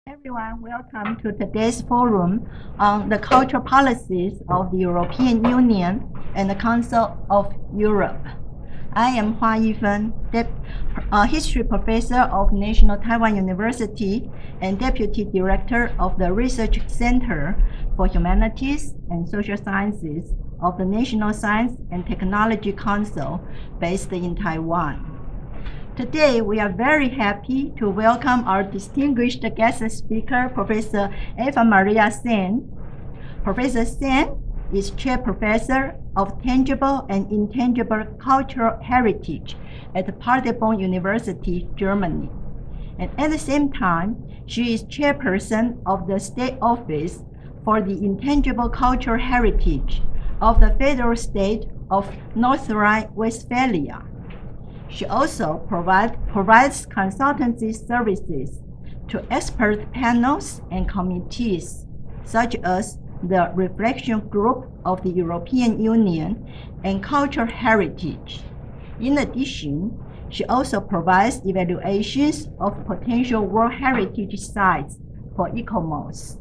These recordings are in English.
Everyone, welcome to today's forum on the cultural policies of the European Union and the Council of Europe. I am Hua Yifeng, History Professor of National Taiwan University and Deputy Director of the Research Center for Humanities and Social Sciences of the National Science and Technology Council based in Taiwan. Today, we are very happy to welcome our distinguished guest speaker, Professor Eva Maria Sen. Professor Sen is Chair Professor of Tangible and Intangible Cultural Heritage at Paderborn University, Germany. And at the same time, she is Chairperson of the State Office for the Intangible Cultural Heritage of the Federal State of North Rhine-Westphalia. She also provides consultancy services to expert panels and committees, such as the Reflection Group of the European Union and Cultural Heritage. In addition, she also provides evaluations of potential World Heritage sites for ICOMOS.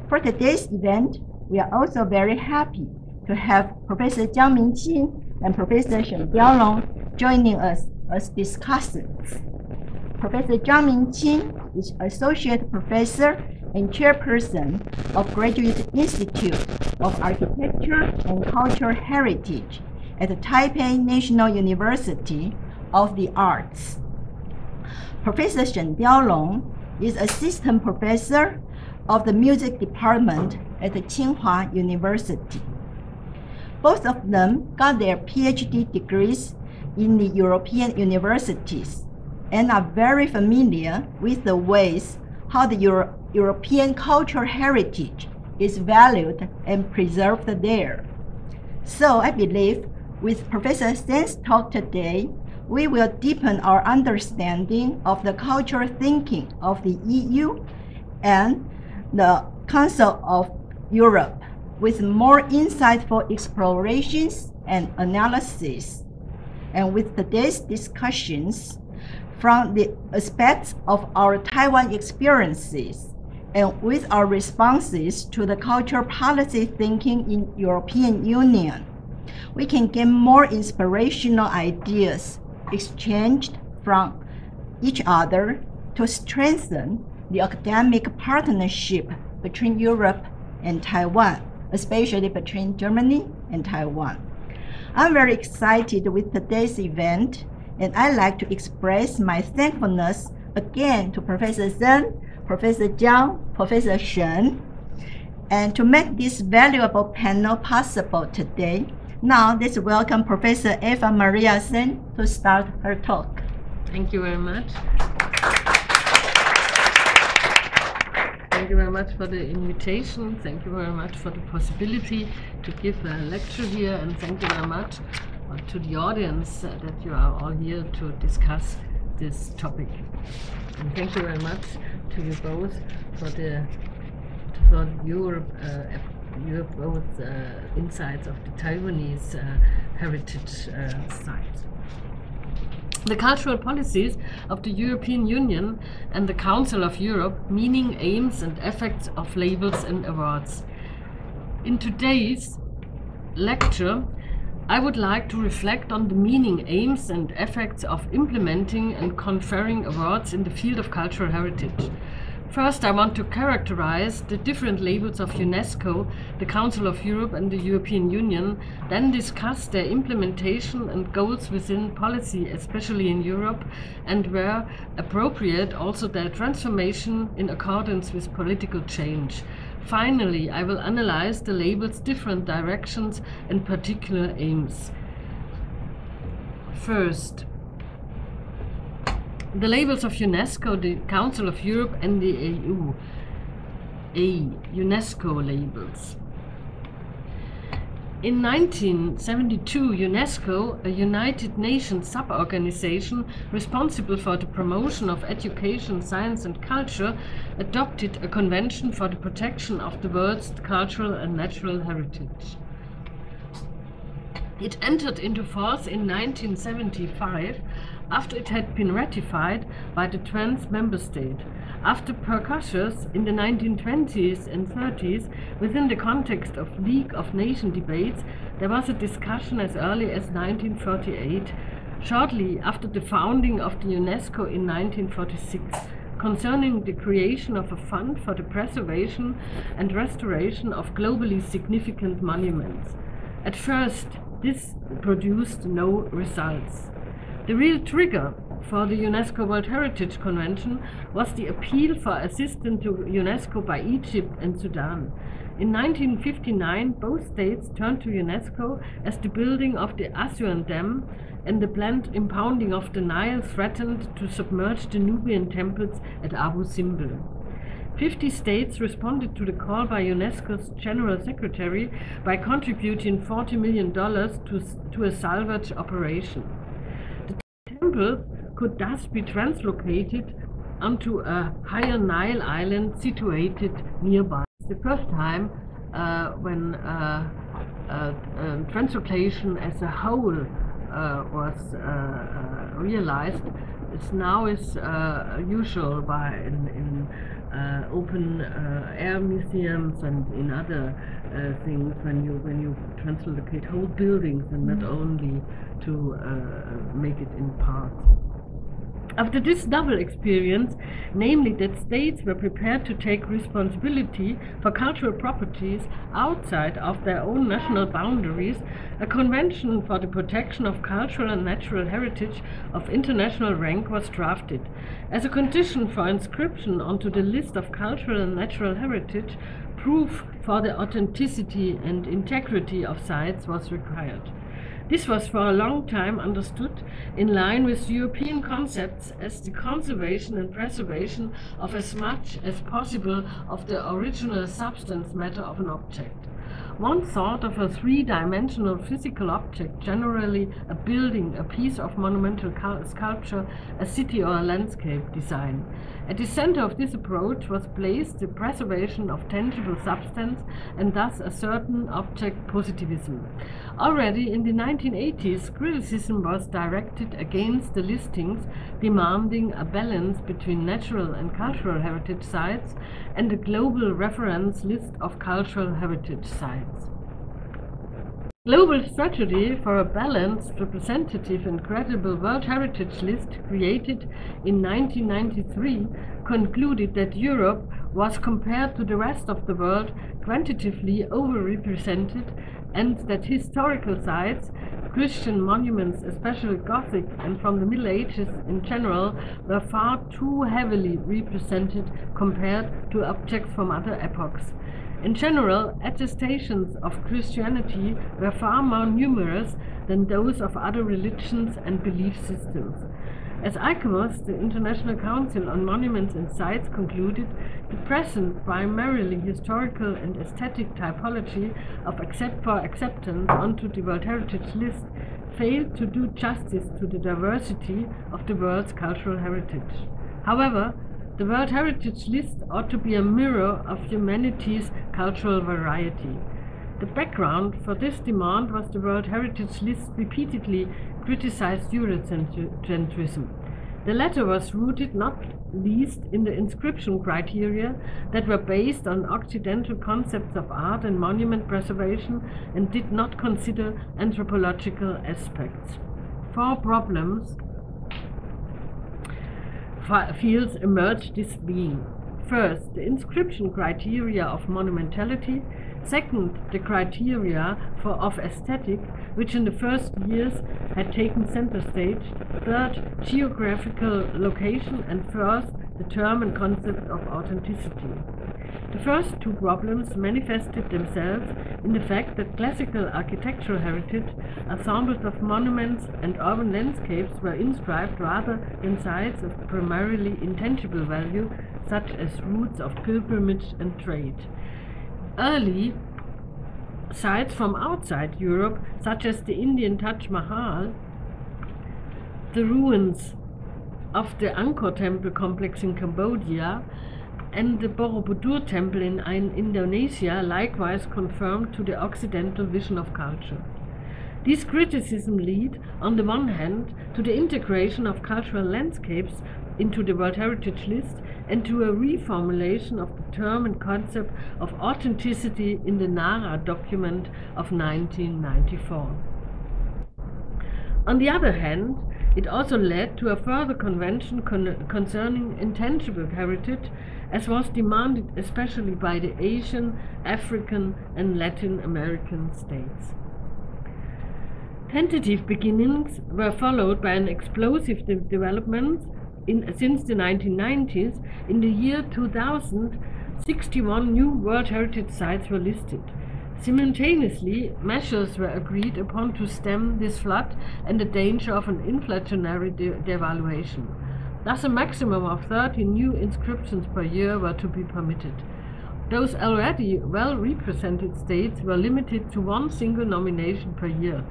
For today's event, we are also very happy to have Professor Jiang Mingqin and Professor Shen Diaolong joining us as discussants. Professor Jiang Mingqin is Associate Professor and Chairperson of Graduate Institute of Architecture and Cultural Heritage at the Taipei National University of the Arts. Professor Shen Diaolong is Assistant Professor of the Music Department at the Tsinghua University. Both of them got their PhD degrees in the European universities and are very familiar with the ways how the European cultural heritage is valued and preserved there. So I believe with Professor Sen's talk today, we will deepen our understanding of the cultural thinking of the EU and the Council of Europe with more insightful explorations and analysis. And with today's discussions from the aspects of our Taiwan experiences and with our responses to the cultural policy thinking in European Union, we can gain more inspirational ideas exchanged from each other to strengthen the academic partnership between Europe and Taiwan, especially between Germany and Taiwan. I'm very excited with today's event, and I'd like to express my thankfulness again to Professor Sen, Professor Jiang, Professor Shen, and to make this valuable panel possible today. Now, let's welcome Professor Eva Maria Sen to start her talk. Thank you very much. Thank you very much for the invitation. Thank you very much for the possibility to give a lecture here, and thank you very much to the audience that you are all here to discuss this topic. And thank you very much to you both for your both insights of the Taiwanese heritage sites. The cultural policies of the European Union and the Council of Europe, meaning, aims and effects of labels and awards. In today's lecture, I would like to reflect on the meaning, aims and effects of implementing and conferring awards in the field of cultural heritage. First, I want to characterize the different labels of UNESCO, the Council of Europe and the European Union, then discuss their implementation and goals within policy, especially in Europe, and where appropriate, also their transformation in accordance with political change. Finally, I will analyze the labels' different directions and particular aims. First, the labels of UNESCO, the Council of Europe and the EU. UNESCO labels. In 1972, UNESCO, a United Nations sub-organization responsible for the promotion of education, science and culture, adopted a convention for the protection of the world's cultural and natural heritage. It entered into force in 1975 after it had been ratified by the 12th member state. After precursions in the 1920s and 30s within the context of League of Nations debates, there was a discussion as early as 1948, shortly after the founding of the UNESCO in 1946, concerning the creation of a fund for the preservation and restoration of globally significant monuments. At first, this produced no results. The real trigger for the UNESCO World Heritage Convention was the appeal for assistance to UNESCO by Egypt and Sudan. In 1959, both states turned to UNESCO as the building of the Aswan Dam and the planned impounding of the Nile threatened to submerge the Nubian temples at Abu Simbel. 50 states responded to the call by UNESCO's General Secretary by contributing $40 million to a salvage operation. The temple could thus be translocated onto a higher Nile island situated nearby. It's the first time when translocation as a whole was realized. It's now is usual in open air museums and in other things when you translocate whole buildings and not only to make it in parts. After this double experience, namely that states were prepared to take responsibility for cultural properties outside of their own national boundaries, a convention for the protection of cultural and natural heritage of international rank was drafted. As a condition for inscription onto the list of cultural and natural heritage, proof for the authenticity and integrity of sites was required. This was for a long time understood in line with European concepts as the conservation and preservation of as much as possible of the original substance matter of an object. One thought of a three-dimensional physical object, generally a building, a piece of monumental sculpture, a city or a landscape design. At the center of this approach was placed the preservation of tangible substance and thus a certain object positivism. Already in the 1980s, criticism was directed against the listings demanding a balance between natural and cultural heritage sites and a global reference list of cultural heritage sites. Global strategy for a balanced, representative and credible World Heritage List created in 1993 concluded that Europe was, compared to the rest of the world, quantitatively overrepresented and that historical sites, Christian monuments, especially Gothic and from the Middle Ages in general, were far too heavily represented compared to objects from other epochs. In general, attestations of Christianity were far more numerous than those of other religions and belief systems. As ICOMOS, the International Council on Monuments and Sites, concluded, the present primarily historical and aesthetic typology of acceptance onto the World Heritage List failed to do justice to the diversity of the world's cultural heritage. However, the World Heritage List ought to be a mirror of humanity's cultural variety. The background for this demand was the World Heritage List repeatedly criticized Eurocentrism. The latter was rooted not least in the inscription criteria that were based on Occidental concepts of art and monument preservation and did not consider anthropological aspects. Four problems fields emerged this being. First, the inscription criteria of monumentality. Second, the criteria of aesthetic, which in the first years had taken center stage. Third, geographical location. And fourth, the term and concept of authenticity. The first two problems manifested themselves in the fact that classical architectural heritage, ensembles of monuments and urban landscapes were inscribed rather than sites of primarily intangible value, such as routes of pilgrimage and trade. Early sites from outside Europe, such as the Indian Taj Mahal, the ruins of the Angkor Temple complex in Cambodia, and the Borobudur Temple in Indonesia likewise confirmed to the Occidental vision of culture. These criticisms lead, on the one hand, to the integration of cultural landscapes into the World Heritage List and to a reformulation of the term and concept of authenticity in the NARA document of 1994. On the other hand, it also led to a further convention concerning intangible heritage, as was demanded especially by the Asian, African and Latin American states. Tentative beginnings were followed by an explosive development since the 1990s. In the year 2000, 61 new World Heritage Sites were listed. Simultaneously, measures were agreed upon to stem this flood and the danger of an inflationary devaluation. Thus, a maximum of 30 new inscriptions per year were to be permitted. Those already well-represented states were limited to one single nomination per year.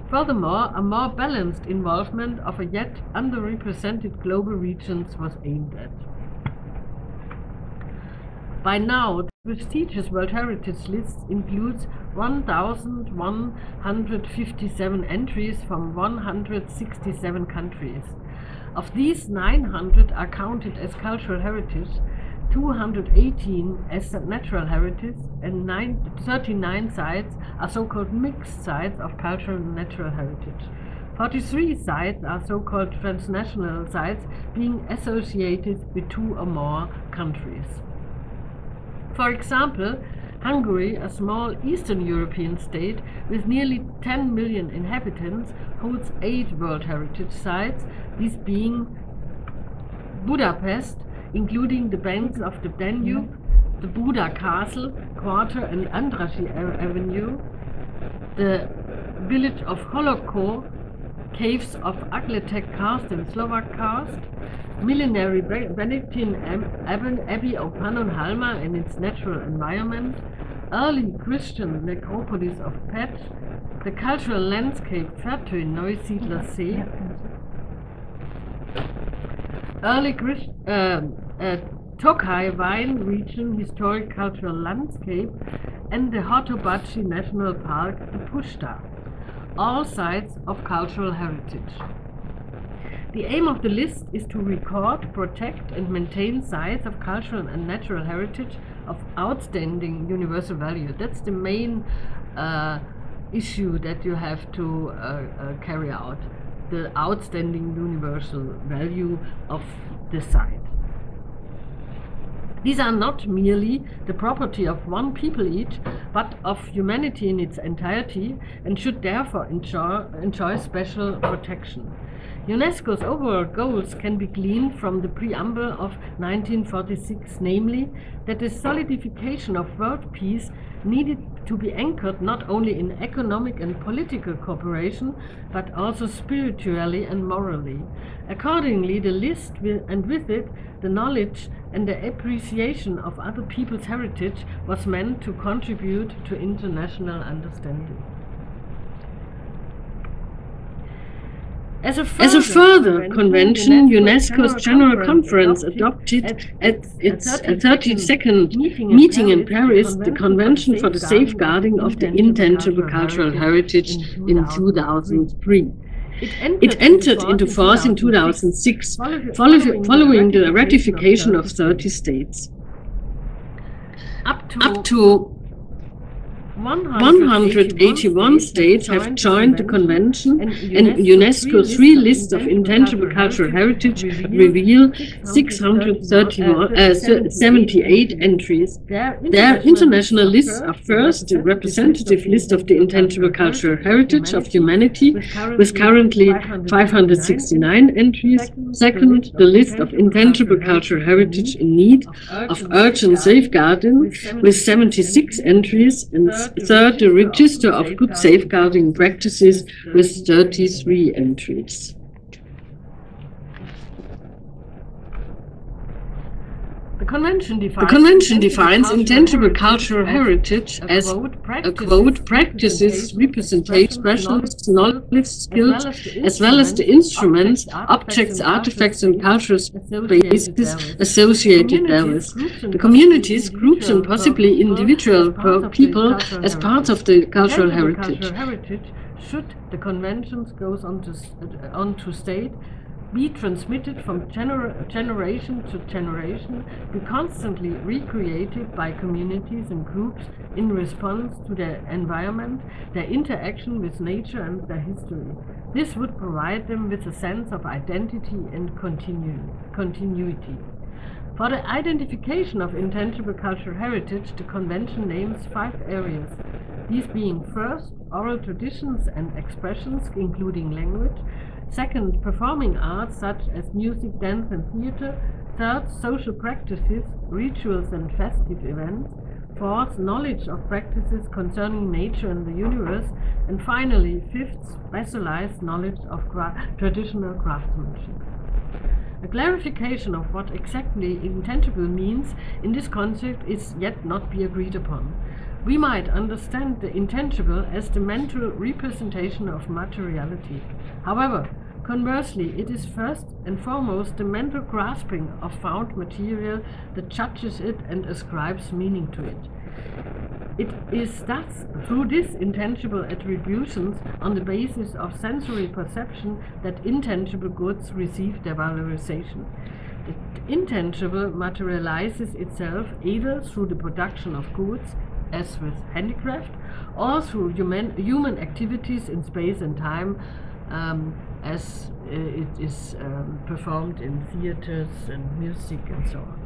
Furthermore, a more balanced involvement of a yet underrepresented global regions was aimed at. By now, the prestigious World Heritage List includes 1,157 entries from 167 countries. Of these, 900 are counted as cultural heritage, 218 as natural heritage, and 39 sites are so-called mixed sites of cultural and natural heritage. 43 sites are so-called transnational sites, being associated with 2 or more countries. For example, Hungary, a small Eastern European state with nearly 10 million inhabitants, holds 8 World Heritage Sites, these being Budapest, including the banks of the Danube, the Buda Castle, Quarter and Andrassy Avenue, the village of Holoko, caves of Agletek Karst and Slovak Karst, millenary Benedictine Abbey of Pannonhalma and its natural environment, early Christian necropolis of Pett, the cultural landscape Vertön Neusiedler See, early Tokai Wine region historic cultural landscape, and the Hotobachi National Park, the Pushta, all sites of cultural heritage. The aim of the list is to record, protect and maintain sites of cultural and natural heritage of outstanding universal value. That's the main issue that you have to carry out, the outstanding universal value of the site. These are not merely the property of one people each, but of humanity in its entirety, and should therefore enjoy special protection. UNESCO's overall goals can be gleaned from the preamble of 1946, namely that the solidification of world peace needed to be anchored not only in economic and political cooperation, but also spiritually and morally. Accordingly, the list and with it the knowledge and the appreciation of other people's heritage was meant to contribute to international understanding. As a further convention, UNESCO's General Conference adopted at its 32nd meeting in Paris the Convention for the Safeguarding of the Intangible Cultural Heritage in 2003. It entered into force in 2006, following the ratification of 30 states. Up to 181 states have joined the convention, and UNESCO's 3 lists of intangible cultural heritage reveal 678 entries. Their international lists are first the representative list of the intangible cultural heritage of humanity, with currently 569 entries. Second, the list of intangible cultural heritage in need of urgent safeguarding, with 76 entries, and third, the Register of Good Safeguarding Practices with 33 entries. The Convention defines intangible cultural heritage as, quote, practices, representation, expressions, knowledge, skills, as well as the instruments, objects, artifacts, and cultural spaces associated therewith. The communities, groups, and possibly individual people as parts of the cultural heritage. should, the conventions goes on to state, be transmitted from generation to generation, be constantly recreated by communities and groups in response to their environment, their interaction with nature and their history. This would provide them with a sense of identity and continuity. For the identification of intangible cultural heritage, the Convention names 5 areas, these being: first, oral traditions and expressions, including language; second, performing arts such as music, dance and theater; third, social practices, rituals and festive events; fourth, knowledge of practices concerning nature and the universe; and finally, fifth, specialized knowledge of traditional craftsmanship. A clarification of what exactly intangible means in this concept is yet not be agreed upon. We might understand the intangible as the mental representation of materiality. However, conversely, it is first and foremost the mental grasping of found material that judges it and ascribes meaning to it. It is thus through these intangible attributions on the basis of sensory perception that intangible goods receive their valorization. The intangible materializes itself either through the production of goods, as with handicraft, or through human activities in space and time, as it is performed in theaters and music and so on.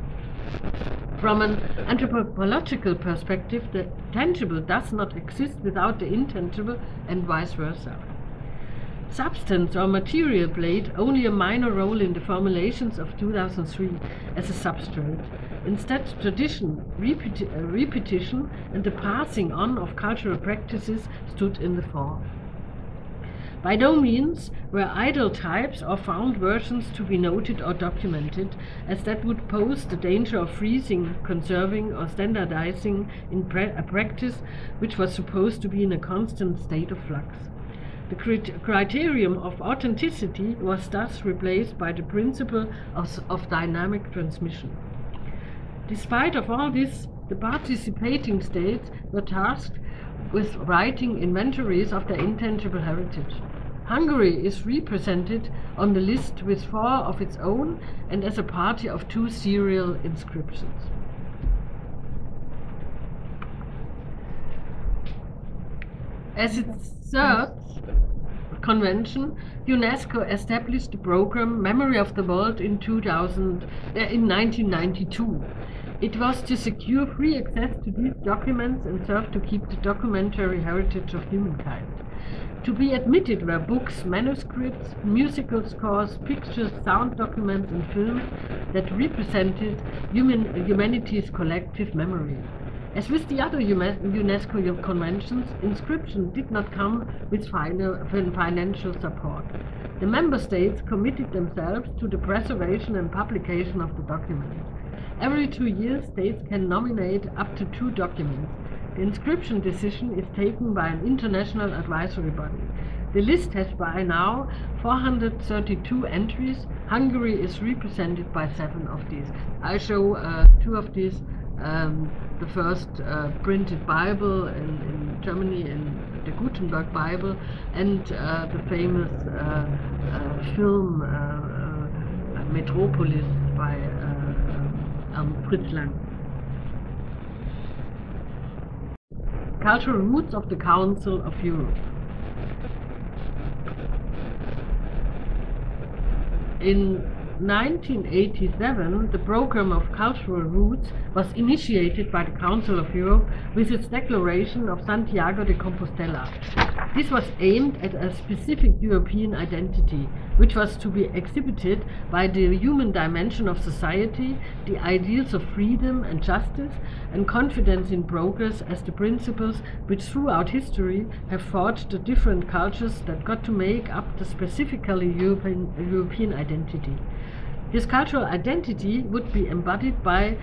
From an anthropological perspective, the tangible does not exist without the intangible and vice versa. Substance or material played only a minor role in the formulations of 2003 as a substrate. Instead, tradition, repetition, and the passing on of cultural practices stood in the fore. By no means were idle types or found versions to be noted or documented, as that would pose the danger of freezing, conserving, or standardizing in a practice which was supposed to be in a constant state of flux. The criterion of authenticity was thus replaced by the principle of dynamic transmission. Despite of all this, the participating states were tasked with writing inventories of their intangible heritage. Hungary is represented on the list with 4 of its own and as a party of 2 serial inscriptions. As its third convention, UNESCO established the program Memory of the World in 1992. It was to secure free access to these documents and serve to keep the documentary heritage of humankind. To be admitted were books, manuscripts, musical scores, pictures, sound documents and films that represented humanity's collective memory. As with the other UNESCO conventions, inscription did not come with financial support. The member states committed themselves to the preservation and publication of the document. Every 2 years, states can nominate up to 2 documents. The inscription decision is taken by an international advisory body. The list has by now 432 entries. Hungary is represented by 7 of these. I show 2 of these. The first printed Bible in Germany, in the Gutenberg Bible, and the famous film Metropolis by Fritz Lang. Cultural roots of the Council of Europe. In 1987, the program of cultural roots was initiated by the Council of Europe with its declaration of Santiago de Compostela. This was aimed at a specific European identity, which was to be exhibited by the human dimension of society, the ideals of freedom and justice, and confidence in progress as the principles which throughout history have forged the different cultures that got to make up the specifically European identity. This cultural identity would be embodied by,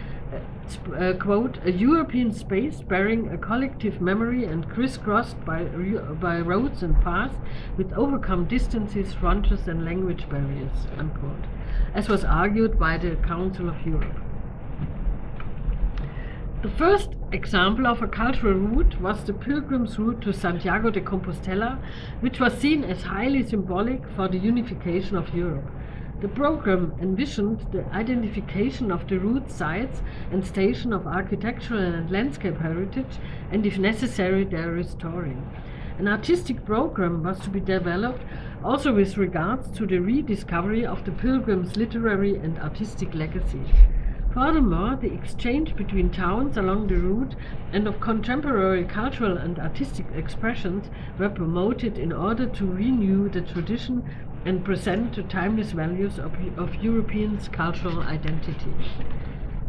quote, a European space bearing a collective memory and crisscrossed by roads and paths with overcome distances, frontiers and language barriers, unquote, as was argued by the Council of Europe. The first example of a cultural route was the pilgrim's route to Santiago de Compostela, which was seen as highly symbolic for the unification of Europe. The program envisioned the identification of the route sites and station of architectural and landscape heritage, and if necessary, their restoring. An artistic program was to be developed also with regards to the rediscovery of the pilgrims' literary and artistic legacy. Furthermore, the exchange between towns along the route and of contemporary cultural and artistic expressions were promoted in order to renew the tradition and present the timeless values of Europeans' cultural identity.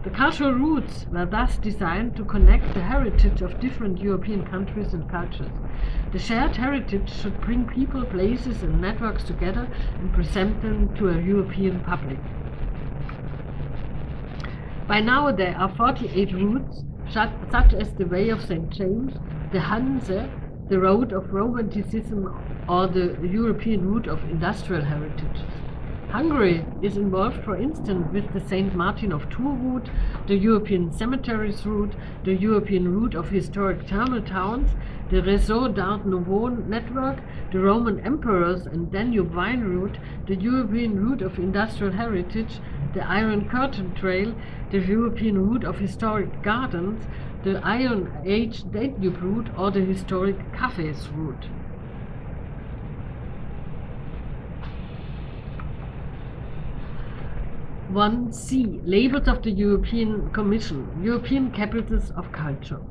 The cultural routes were thus designed to connect the heritage of different European countries and cultures. The shared heritage should bring people, places and networks together and present them to a European public. By now there are 48 routes, such as the Way of St. James, the Hanse, the Road of Romanticism, or the European route of industrial heritage. Hungary is involved, for instance, with the St. Martin of Tours route, the European Cemeteries route, the European route of historic thermal towns, the Réseau d'Art Nouveau network, the Roman Emperors and Danube Wine route, the European route of industrial heritage, the Iron Curtain Trail, the European route of historic gardens, the Iron Age Danube route, or the historic cafes route. One C. Labels of the European Commission, European Capitals of Culture.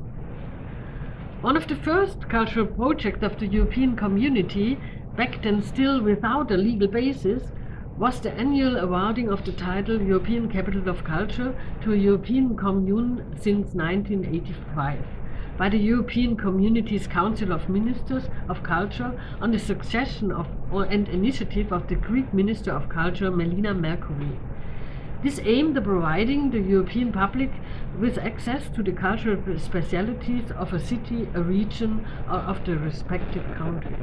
One of the first cultural projects of the European Community, back then still without a legal basis, was the annual awarding of the title European Capital of Culture to a European Commune since 1985 by the European Community's Council of Ministers of Culture on the suggestion and initiative of the Greek Minister of Culture Melina Mercouri. This aimed at providing the European public with access to the cultural specialities of a city, a region, or of the respective country.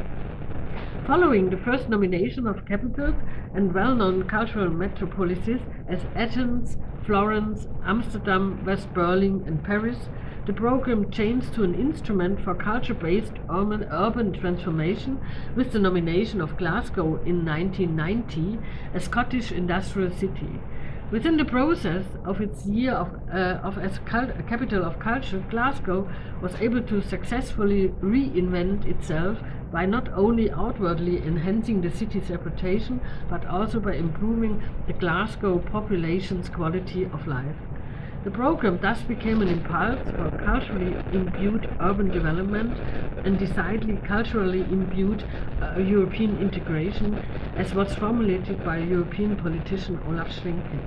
Following the first nomination of capitals and well-known cultural metropolises as Athens, Florence, Amsterdam, West Berlin, and Paris, the program changed to an instrument for culture-based urban transformation with the nomination of Glasgow in 1990, a Scottish industrial city. Within the process of its year as a capital of culture, Glasgow was able to successfully reinvent itself by not only outwardly enhancing the city's reputation, but also by improving the Glasgow population's quality of life. The program thus became an impulse for culturally imbued urban development and decidedly culturally imbued European integration, as was formulated by European politician Olaf Schwenke.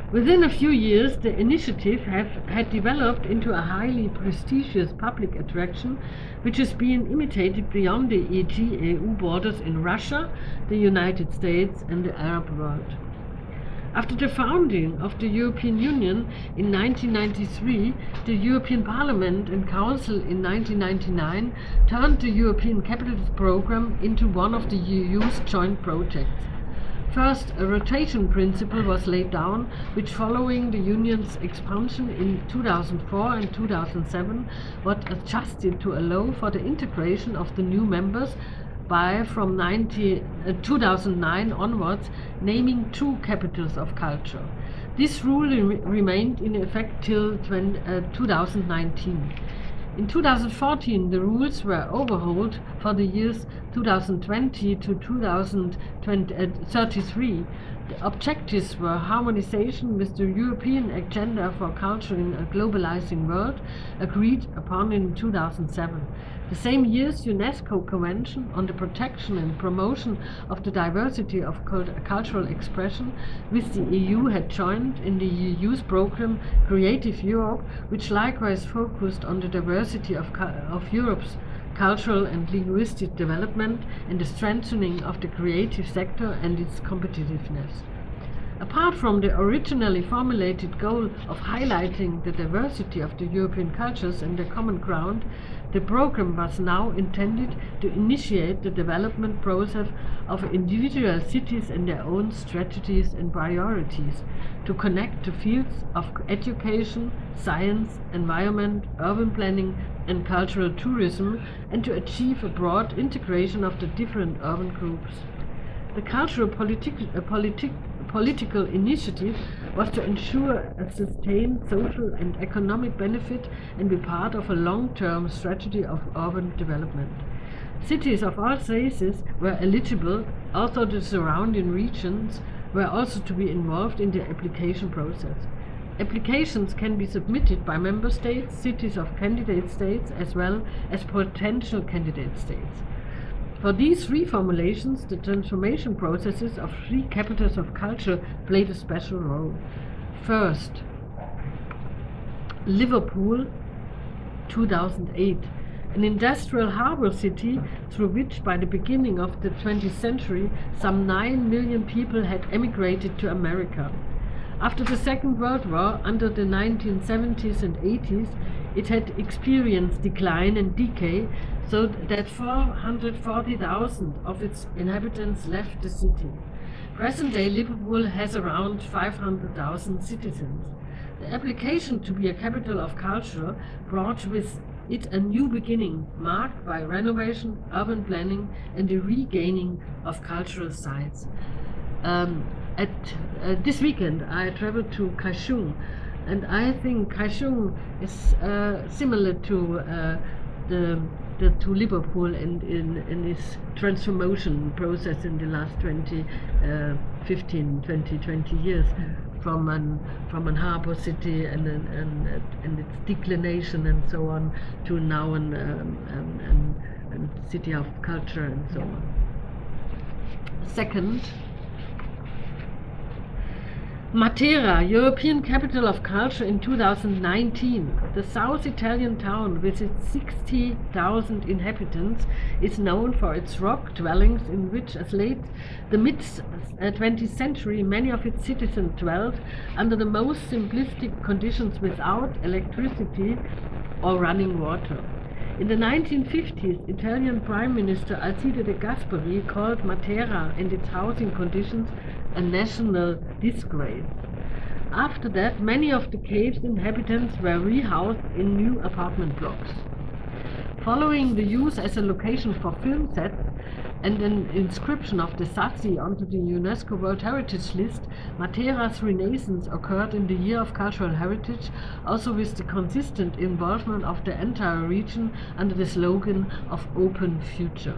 Within a few years, the initiative had developed into a highly prestigious public attraction, which is being imitated beyond the EU borders in Russia, the United States, and the Arab world. After the founding of the European Union in 1993, the European Parliament and Council in 1999 turned the European Capitals Programme into one of the EU's joint projects. First, a rotation principle was laid down, which following the Union's expansion in 2004 and 2007 was adjusted to allow for the integration of the new members by, from 2009 onwards, naming two capitals of culture. This rule remained in effect till 2019. In 2014, the rules were overhauled for the years 2020 to 2033. The objectives were harmonization with the European Agenda for Culture in a Globalizing World, agreed upon in 2007. The same year's UNESCO Convention on the Protection and Promotion of the Diversity of Cultural Expression, which the EU had joined in the EU's program Creative Europe, which likewise focused on the diversity of Europe's cultural and linguistic development and the strengthening of the creative sector and its competitiveness. Apart from the originally formulated goal of highlighting the diversity of the European cultures and their common ground, the program was now intended to initiate the development process of individual cities and their own strategies and priorities, to connect the fields of education, science, environment, urban planning, and cultural tourism, and to achieve a broad integration of the different urban groups. The cultural political initiative was to ensure a sustained social and economic benefit and be part of a long-term strategy of urban development. Cities of all sizes were eligible, although the surrounding regions were also to be involved in the application process. Applications can be submitted by member states, cities of candidate states, as well as potential candidate states. For these three formulations, the transformation processes of three capitals of culture played a special role. First, Liverpool, 2008, an industrial harbor city through which by the beginning of the 20th century some 9 million people had emigrated to America. After the Second World War, under the 1970s and 80s, it had experienced decline and decay, so that 440,000 of its inhabitants left the city. Present-day Liverpool has around 500,000 citizens. The application to be a capital of culture brought with it a new beginning, marked by renovation, urban planning, and the regaining of cultural sites. This weekend I traveled to Kaohsiung, and I think Kaohsiung is similar to Liverpool in its transformation process in the last 20 years, from an harbor city and its declination and so on, to now a city of culture and so on. Second, Matera, European Capital of Culture in 2019. The South Italian town with its 60,000 inhabitants is known for its rock dwellings in which, as late the mid-20th century, many of its citizens dwelt under the most simplistic conditions without electricity or running water. In the 1950s, Italian Prime Minister Alcide de Gasperi called Matera and its housing conditions a national disgrace. After that, many of the cave's inhabitants were rehoused in new apartment blocks. Following the use as a location for film sets and an inscription of the Sazi onto the UNESCO World Heritage List, Matera's renaissance occurred in the Year of Cultural Heritage, also with the consistent involvement of the entire region under the slogan of Open Future.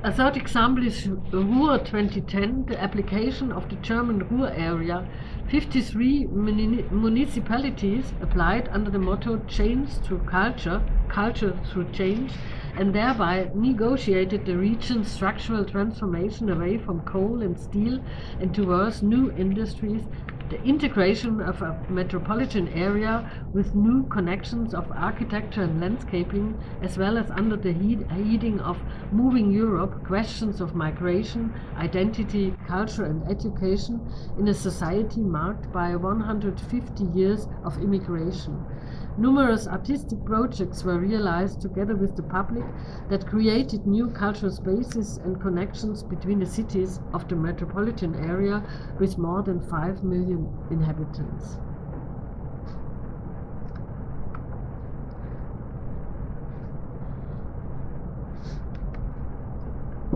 A third example is Ruhr 2010, the application of the German Ruhr area. 53 municipalities applied under the motto Change Through Culture, Culture Through Change, and thereby negotiated the region's structural transformation away from coal and steel and towards new industries, the integration of a metropolitan area with new connections of architecture and landscaping, as well as under the heading of Moving Europe, questions of migration, identity, culture and education in a society marked by 150 years of immigration. Numerous artistic projects were realized together with the public that created new cultural spaces and connections between the cities of the metropolitan area with more than 5 million inhabitants.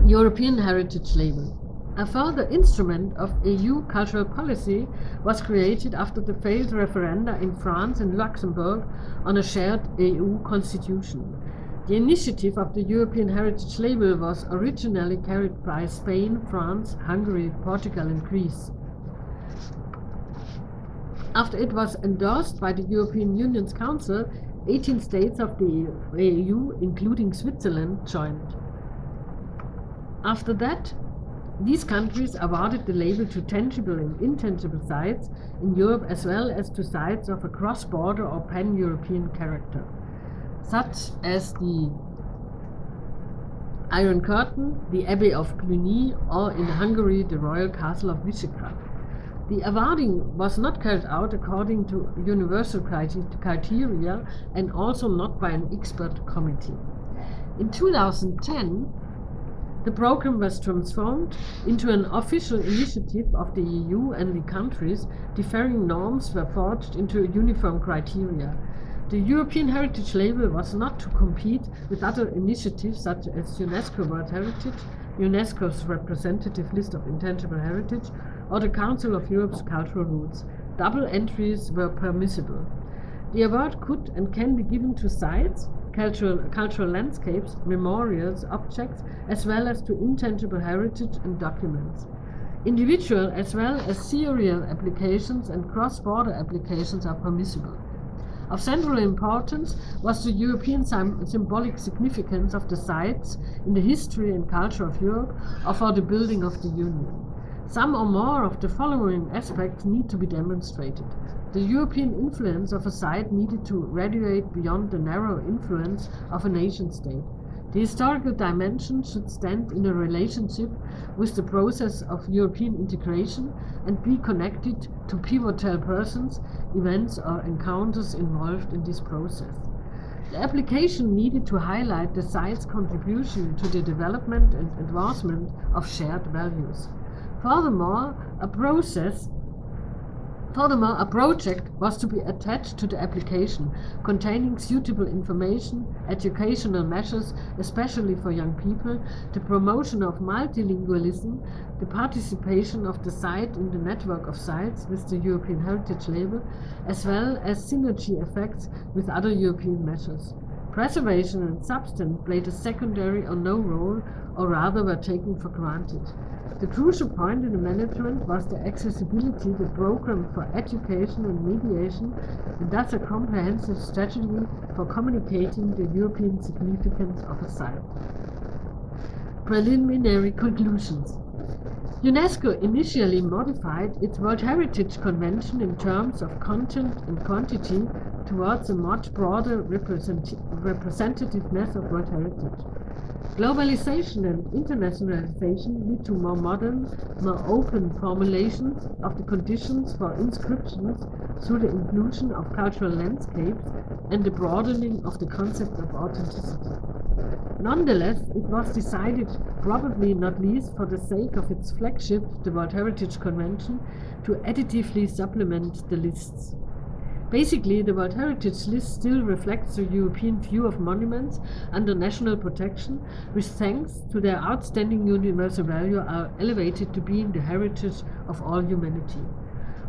European Heritage Label. A further instrument of EU cultural policy was created after the failed referenda in France and Luxembourg on a shared EU constitution. The initiative of the European Heritage Label was originally carried by Spain, France, Hungary, Portugal and Greece. After it was endorsed by the European Union's Council, 18 states of the EU, including Switzerland, joined. After that, these countries awarded the label to tangible and intangible sites in Europe, as well as to sites of a cross-border or pan-European character, such as the Iron Curtain, the Abbey of Cluny, or in Hungary, the Royal Castle of Visegrad. The awarding was not carried out according to universal criteria and also not by an expert committee. In 2010, the program was transformed into an official initiative of the EU, and the countries. Differing norms were forged into a uniform criteria. The European Heritage Label was not to compete with other initiatives such as UNESCO World Heritage, UNESCO's representative list of intangible heritage, or the Council of Europe's cultural routes. Double entries were permissible. The award could and can be given to sites, cultural landscapes, memorials, objects, as well as to intangible heritage and documents. Individual as well as serial applications and cross-border applications are permissible. Of central importance was the European symbolic significance of the sites in the history and culture of Europe or for the building of the Union. Some or more of the following aspects need to be demonstrated. The European influence of a site needed to radiate beyond the narrow influence of a nation-state. The historical dimension should stand in a relationship with the process of European integration and be connected to pivotal persons, events, or encounters involved in this process. The application needed to highlight the site's contribution to the development and advancement of shared values. Furthermore, a project was to be attached to the application, containing suitable information, educational measures, especially for young people, the promotion of multilingualism, the participation of the site in the network of sites with the European Heritage Label, as well as synergy effects with other European measures. Preservation and substance played a secondary or no role, or rather were taken for granted. The crucial point in the management was the accessibility, the program for education and mediation, and thus a comprehensive strategy for communicating the European significance of a site. Preliminary conclusions. UNESCO initially modified its World Heritage Convention in terms of content and quantity towards a much broader representativeness of World Heritage. Globalization and internationalization lead to more modern, more open formulations of the conditions for inscriptions through the inclusion of cultural landscapes and the broadening of the concept of authenticity. Nonetheless, it was decided, probably not least for the sake of its flagship, the World Heritage Convention, to additively supplement the lists. Basically, the World Heritage List still reflects the European view of monuments under national protection, which thanks to their outstanding universal value are elevated to being the heritage of all humanity.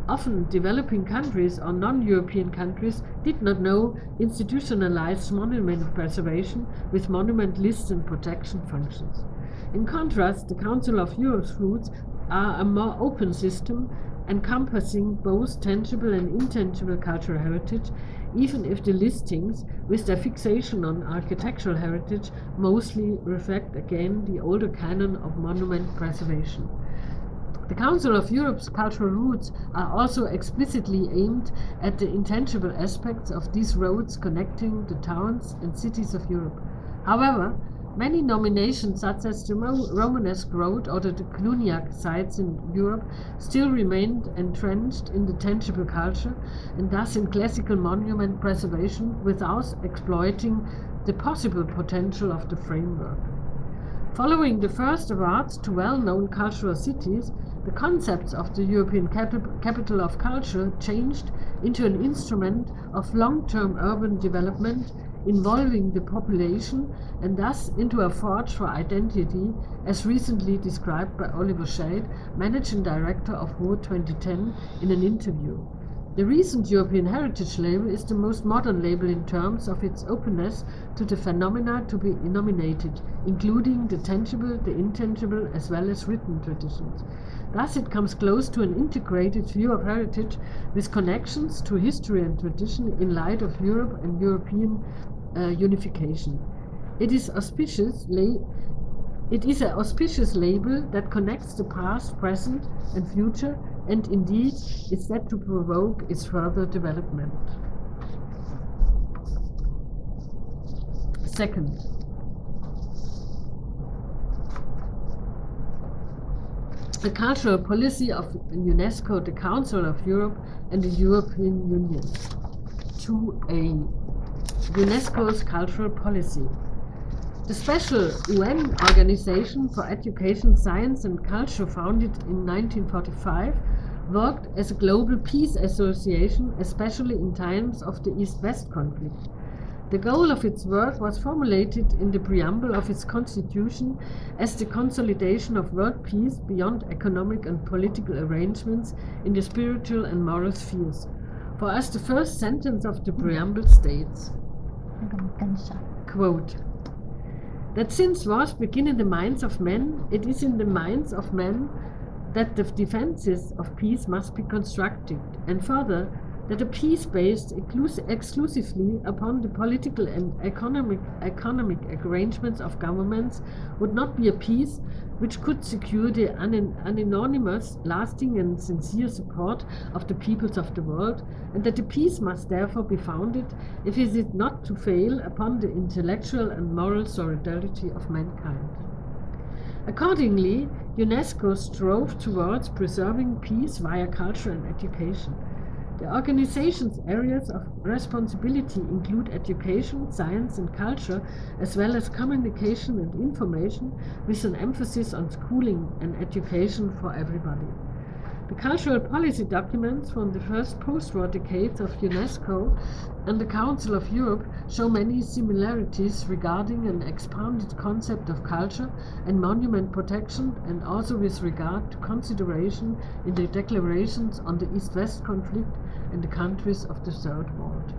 Often, developing countries or non-European countries did not know institutionalized monument preservation with monument lists and protection functions. In contrast, the Council of Europe's routes are a more open system encompassing both tangible and intangible cultural heritage, even if the listings, with their fixation on architectural heritage, mostly reflect again the older canon of monument preservation. The Council of Europe's cultural routes are also explicitly aimed at the intangible aspects of these roads connecting the towns and cities of Europe. However, many nominations, such as the Romanesque Road or the Cluniac sites in Europe, still remained entrenched in the tangible culture and thus in classical monument preservation without exploiting the possible potential of the framework. Following the first awards to well-known cultural cities, the concepts of the European Capital of Culture changed into an instrument of long-term urban development involving the population and thus into a forge for identity, as recently described by Oliver Schade, Managing Director of WO 2010, in an interview. The recent European Heritage Label is the most modern label in terms of its openness to the phenomena to be nominated, including the tangible, the intangible, as well as written traditions. Thus it comes close to an integrated view of heritage with connections to history and tradition in light of Europe and European unification. It is an auspicious label that connects the past, present and future, and indeed is set to provoke its further development. Second, the cultural policy of UNESCO, the Council of Europe, and the European Union. 2a. UNESCO's cultural policy. The special UN Organization for Education, Science and Culture, founded in 1945, worked as a global peace association, especially in times of the East-West conflict. The goal of its work was formulated in the preamble of its constitution as the consolidation of world peace beyond economic and political arrangements in the spiritual and moral spheres. For us, the first sentence of the preamble states, quote, that since wars begin in the minds of men, it is in the minds of men that the defenses of peace must be constructed, and further, that a peace based exclusively upon the political and economic arrangements of governments would not be a peace which could secure the unanimous, lasting and sincere support of the peoples of the world, and that the peace must therefore be founded, if it is not to fail, upon the intellectual and moral solidarity of mankind. Accordingly, UNESCO strove towards preserving peace via culture and education. The organization's areas of responsibility include education, science and culture, as well as communication and information, with an emphasis on schooling and education for everybody. The cultural policy documents from the first post-war decades of UNESCO and the Council of Europe show many similarities regarding an expanded concept of culture and monument protection, and also with regard to consideration in the declarations on the East-West conflict and the countries of the Third World.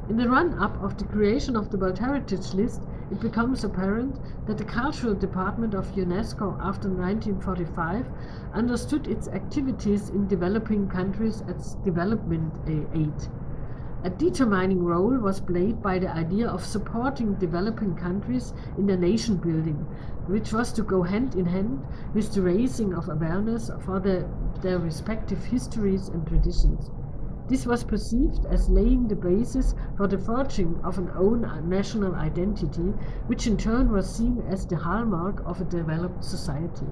In the run-up of the creation of the World Heritage List, it becomes apparent that the Cultural Department of UNESCO after 1945 understood its activities in developing countries as development aid. A determining role was played by the idea of supporting developing countries in their nation building, which was to go hand in hand with the raising of awareness for their respective histories and traditions. This was perceived as laying the basis for the forging of an own national identity, which in turn was seen as the hallmark of a developed society.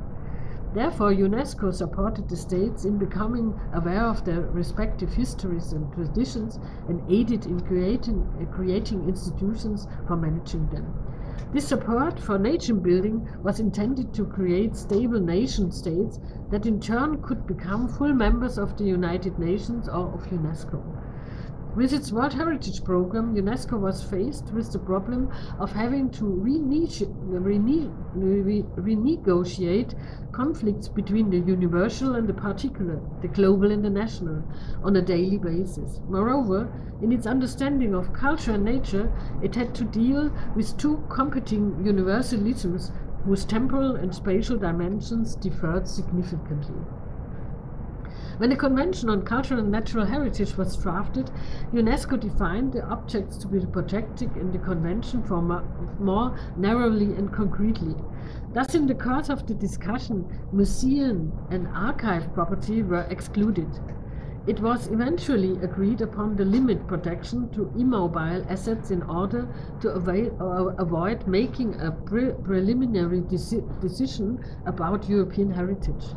Therefore, UNESCO supported the states in becoming aware of their respective histories and traditions, and aided in creating institutions for managing them. This support for nation building was intended to create stable nation states that in turn could become full members of the United Nations or of UNESCO. With its World Heritage Program, UNESCO was faced with the problem of having to renegotiate conflicts between the universal and the particular, the global and the national, on a daily basis. Moreover, in its understanding of culture and nature, it had to deal with two competing universalisms whose temporal and spatial dimensions differed significantly. When the Convention on Cultural and Natural Heritage was drafted, UNESCO defined the objects to be protected in the Convention more narrowly and concretely. Thus, in the course of the discussion, museum and archive property were excluded. It was eventually agreed upon the limit protection to immobile assets in order to avoid making a preliminary decision about European heritage.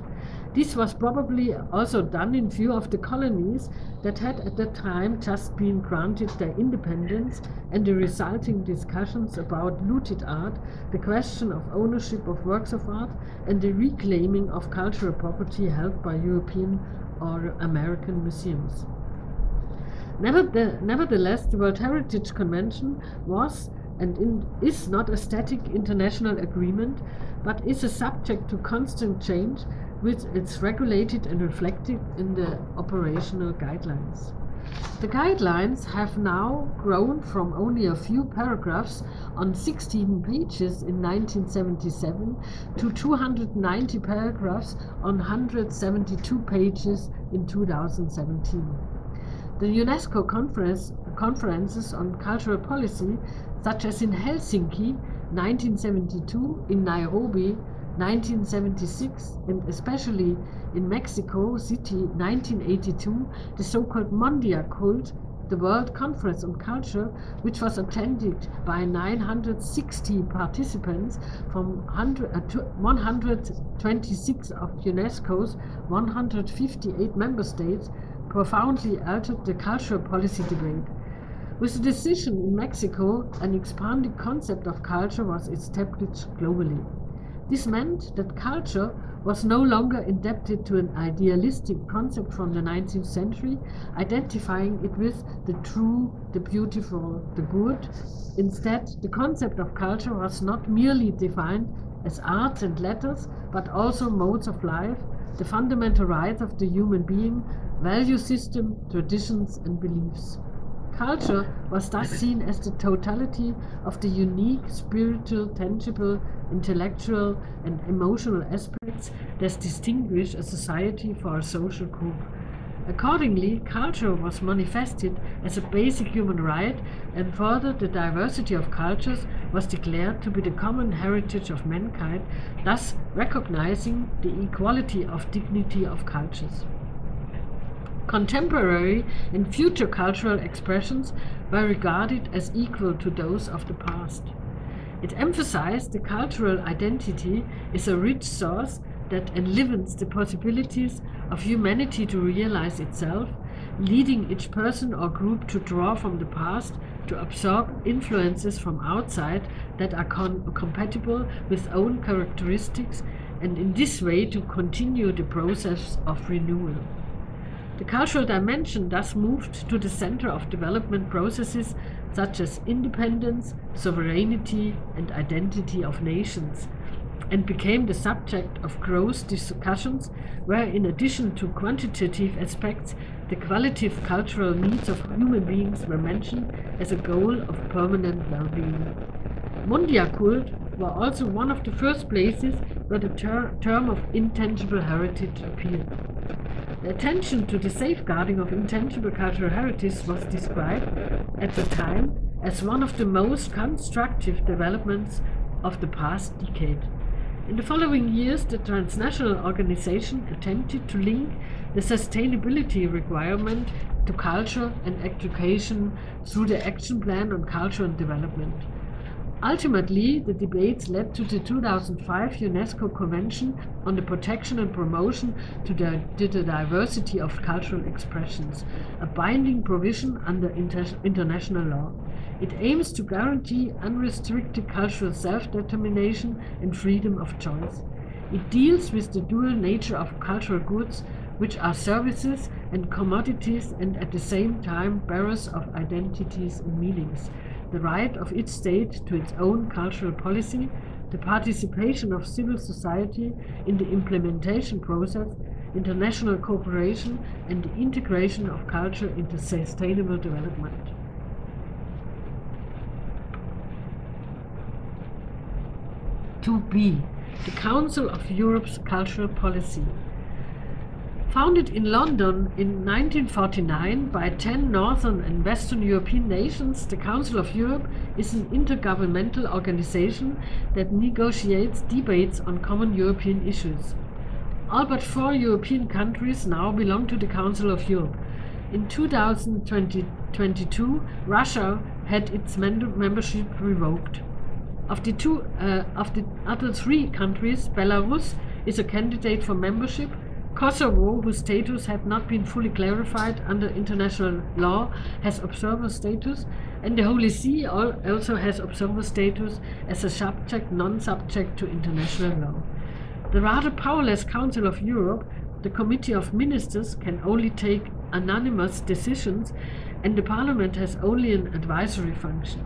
This was probably also done in view of the colonies that had at that time just been granted their independence, and the resulting discussions about looted art, the question of ownership of works of art, and the reclaiming of cultural property held by European or American museums. Nevertheless, the World Heritage Convention was and is not a static international agreement, but is a subject to constant change, which is regulated and reflected in the operational guidelines. The guidelines have now grown from only a few paragraphs on 16 pages in 1977 to 290 paragraphs on 172 pages in 2017. The UNESCO conferences on cultural policy, such as in Helsinki 1972, in Nairobi 1976, and especially in Mexico City 1982, the so-called Mondia cult the World Conference on Culture, which was attended by 960 participants from 126 of UNESCO's 158 member states, profoundly altered the cultural policy debate. With the decision in Mexico, an expanding concept of culture was established globally. This meant that culture was no longer indebted to an idealistic concept from the 19th century, identifying it with the true, the beautiful, the good. Instead, the concept of culture was not merely defined as arts and letters, but also modes of life, the fundamental rights of the human being, value system, traditions, and beliefs. Culture was thus seen as the totality of the unique spiritual, tangible, intellectual, and emotional aspects that distinguish a society for a social group. Accordingly, culture was manifested as a basic human right, and further, the diversity of cultures was declared to be the common heritage of mankind, thus recognizing the equality of dignity of cultures. Contemporary and future cultural expressions were regarded as equal to those of the past. It emphasized the cultural identity is a rich source that enlivens the possibilities of humanity to realize itself, leading each person or group to draw from the past, to absorb influences from outside that are compatible with own characteristics, and in this way to continue the process of renewal. The cultural dimension thus moved to the center of development processes such as independence, sovereignty, and identity of nations, and became the subject of gross discussions where, in addition to quantitative aspects, the qualitative cultural needs of human beings were mentioned as a goal of permanent well-being. Mundiakult were also one of the first places where the term of intangible heritage appeared. The attention to the safeguarding of intangible cultural heritage was described at the time as one of the most constructive developments of the past decade. In the following years, the transnational organization attempted to link the sustainability requirement to culture and education through the Action Plan on Culture and Development. Ultimately, the debates led to the 2005 UNESCO Convention on the Protection and Promotion to the Diversity of Cultural Expressions, a binding provision under international law. It aims to guarantee unrestricted cultural self-determination and freedom of choice. It deals with the dual nature of cultural goods, which are services and commodities and at the same time bearers of identities and meanings, the right of each state to its own cultural policy, the participation of civil society in the implementation process, international cooperation, and the integration of culture into sustainable development. To be the Council of Europe's Cultural Policy. Founded in London in 1949 by 10 Northern and Western European nations, the Council of Europe is an intergovernmental organization that negotiates debates on common European issues. All but 4 European countries now belong to the Council of Europe. In 2022, Russia had its membership revoked. Of the other 3 countries, Belarus is a candidate for membership. Kosovo, whose status had not been fully clarified under international law, has observer status, and the Holy See also has observer status as a subject non-subject to international law. The rather powerless Council of Europe, the Committee of Ministers, can only take unanimous decisions, and the Parliament has only an advisory function.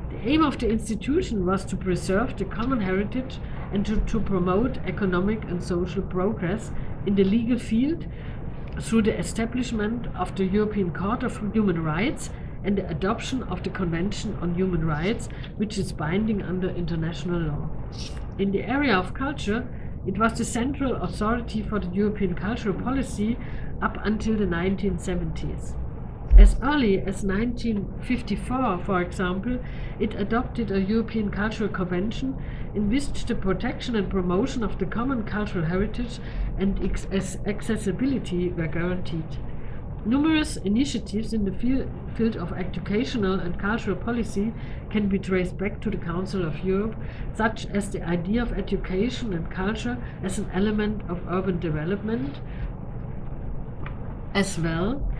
The aim of the institution was to preserve the common heritage and to promote economic and social progress in the legal field through the establishment of the European Court of Human Rights and the adoption of the Convention on Human Rights, which is binding under international law. In the area of culture, it was the central authority for the European cultural policy up until the 1970s. As early as 1954, for example, it adopted a European Cultural Convention in which the protection and promotion of the common cultural heritage and accessibility were guaranteed. Numerous initiatives in the field of educational and cultural policy can be traced back to the Council of Europe, such as the idea of education and culture as an element of urban development, as well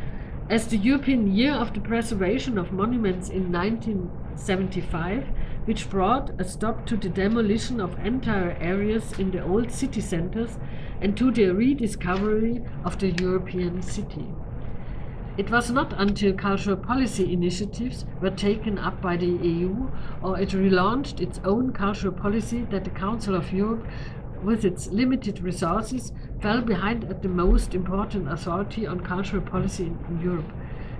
as the European Year of the Preservation of Monuments in 1975, which brought a stop to the demolition of entire areas in the old city centers and to the rediscovery of the European city. It was not until cultural policy initiatives were taken up by the EU or it relaunched its own cultural policy that the Council of Europe, with its limited resources, fell behind at the most important authority on cultural policy in Europe.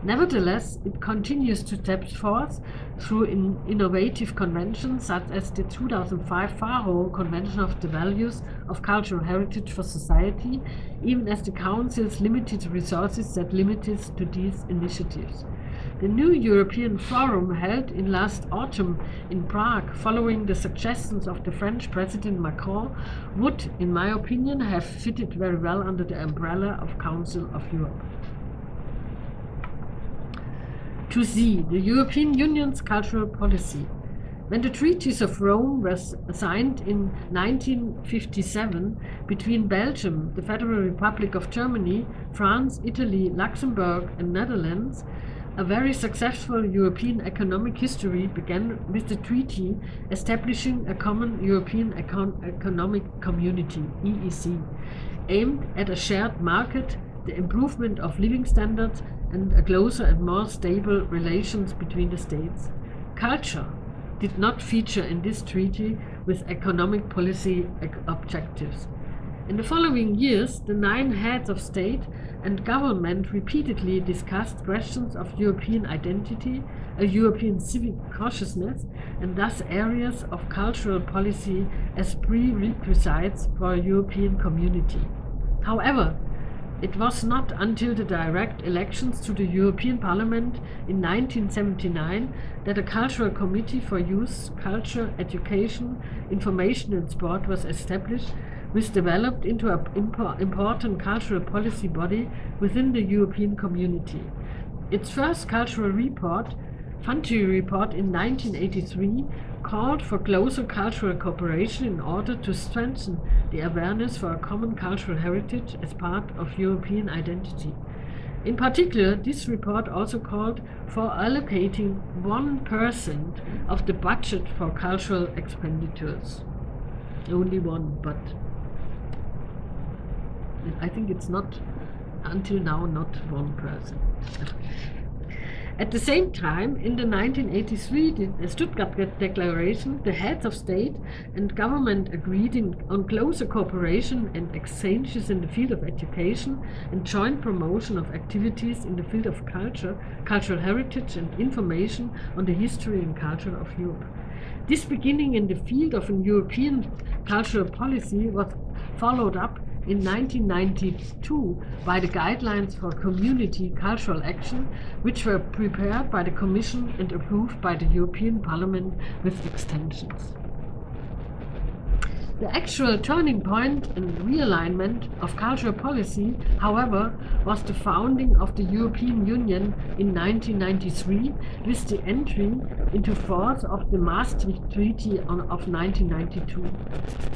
Nevertheless, it continues to step forth through innovative conventions such as the 2005 Faro Convention of the Values of Cultural Heritage for Society, even as the Council's limited resources set limits to these initiatives. The new European Forum held in last autumn in Prague, following the suggestions of the French President Macron, would, in my opinion, have fitted very well under the umbrella of Council of Europe. To see the European Union's cultural policy. When the Treaties of Rome were signed in 1957 between Belgium, the Federal Republic of Germany, France, Italy, Luxembourg and Netherlands, a very successful European economic history began with the treaty establishing a common European economic community, EEC, aimed at a shared market, the improvement of living standards and a closer and more stable relations between the states. Culture did not feature in this treaty with economic policy objectives. In the following years, the 9 heads of state and government repeatedly discussed questions of European identity, a European civic consciousness, and thus areas of cultural policy as prerequisites for a European community. However, it was not until the direct elections to the European Parliament in 1979 that a cultural committee for youth, culture, education, information and sport was established, which developed into an important cultural policy body within the European community. Its first cultural report, Fanti Report in 1983, called for closer cultural cooperation in order to strengthen the awareness for a common cultural heritage as part of European identity. In particular, this report also called for allocating 1% of the budget for cultural expenditures. Only one, but I think it's not, until now, not 1%. At the same time, in the 1983 Stuttgart Declaration, the heads of state and government agreed on closer cooperation and exchanges in the field of education and joint promotion of activities in the field of culture, cultural heritage and information on the history and culture of Europe. This beginning in the field of an European cultural policy was followed up in 1992 by the guidelines for community cultural action, which were prepared by the Commission and approved by the European Parliament with extensions. The actual turning point and realignment of cultural policy, however, was the founding of the European Union in 1993 with the entry into force of the Maastricht Treaty of 1992.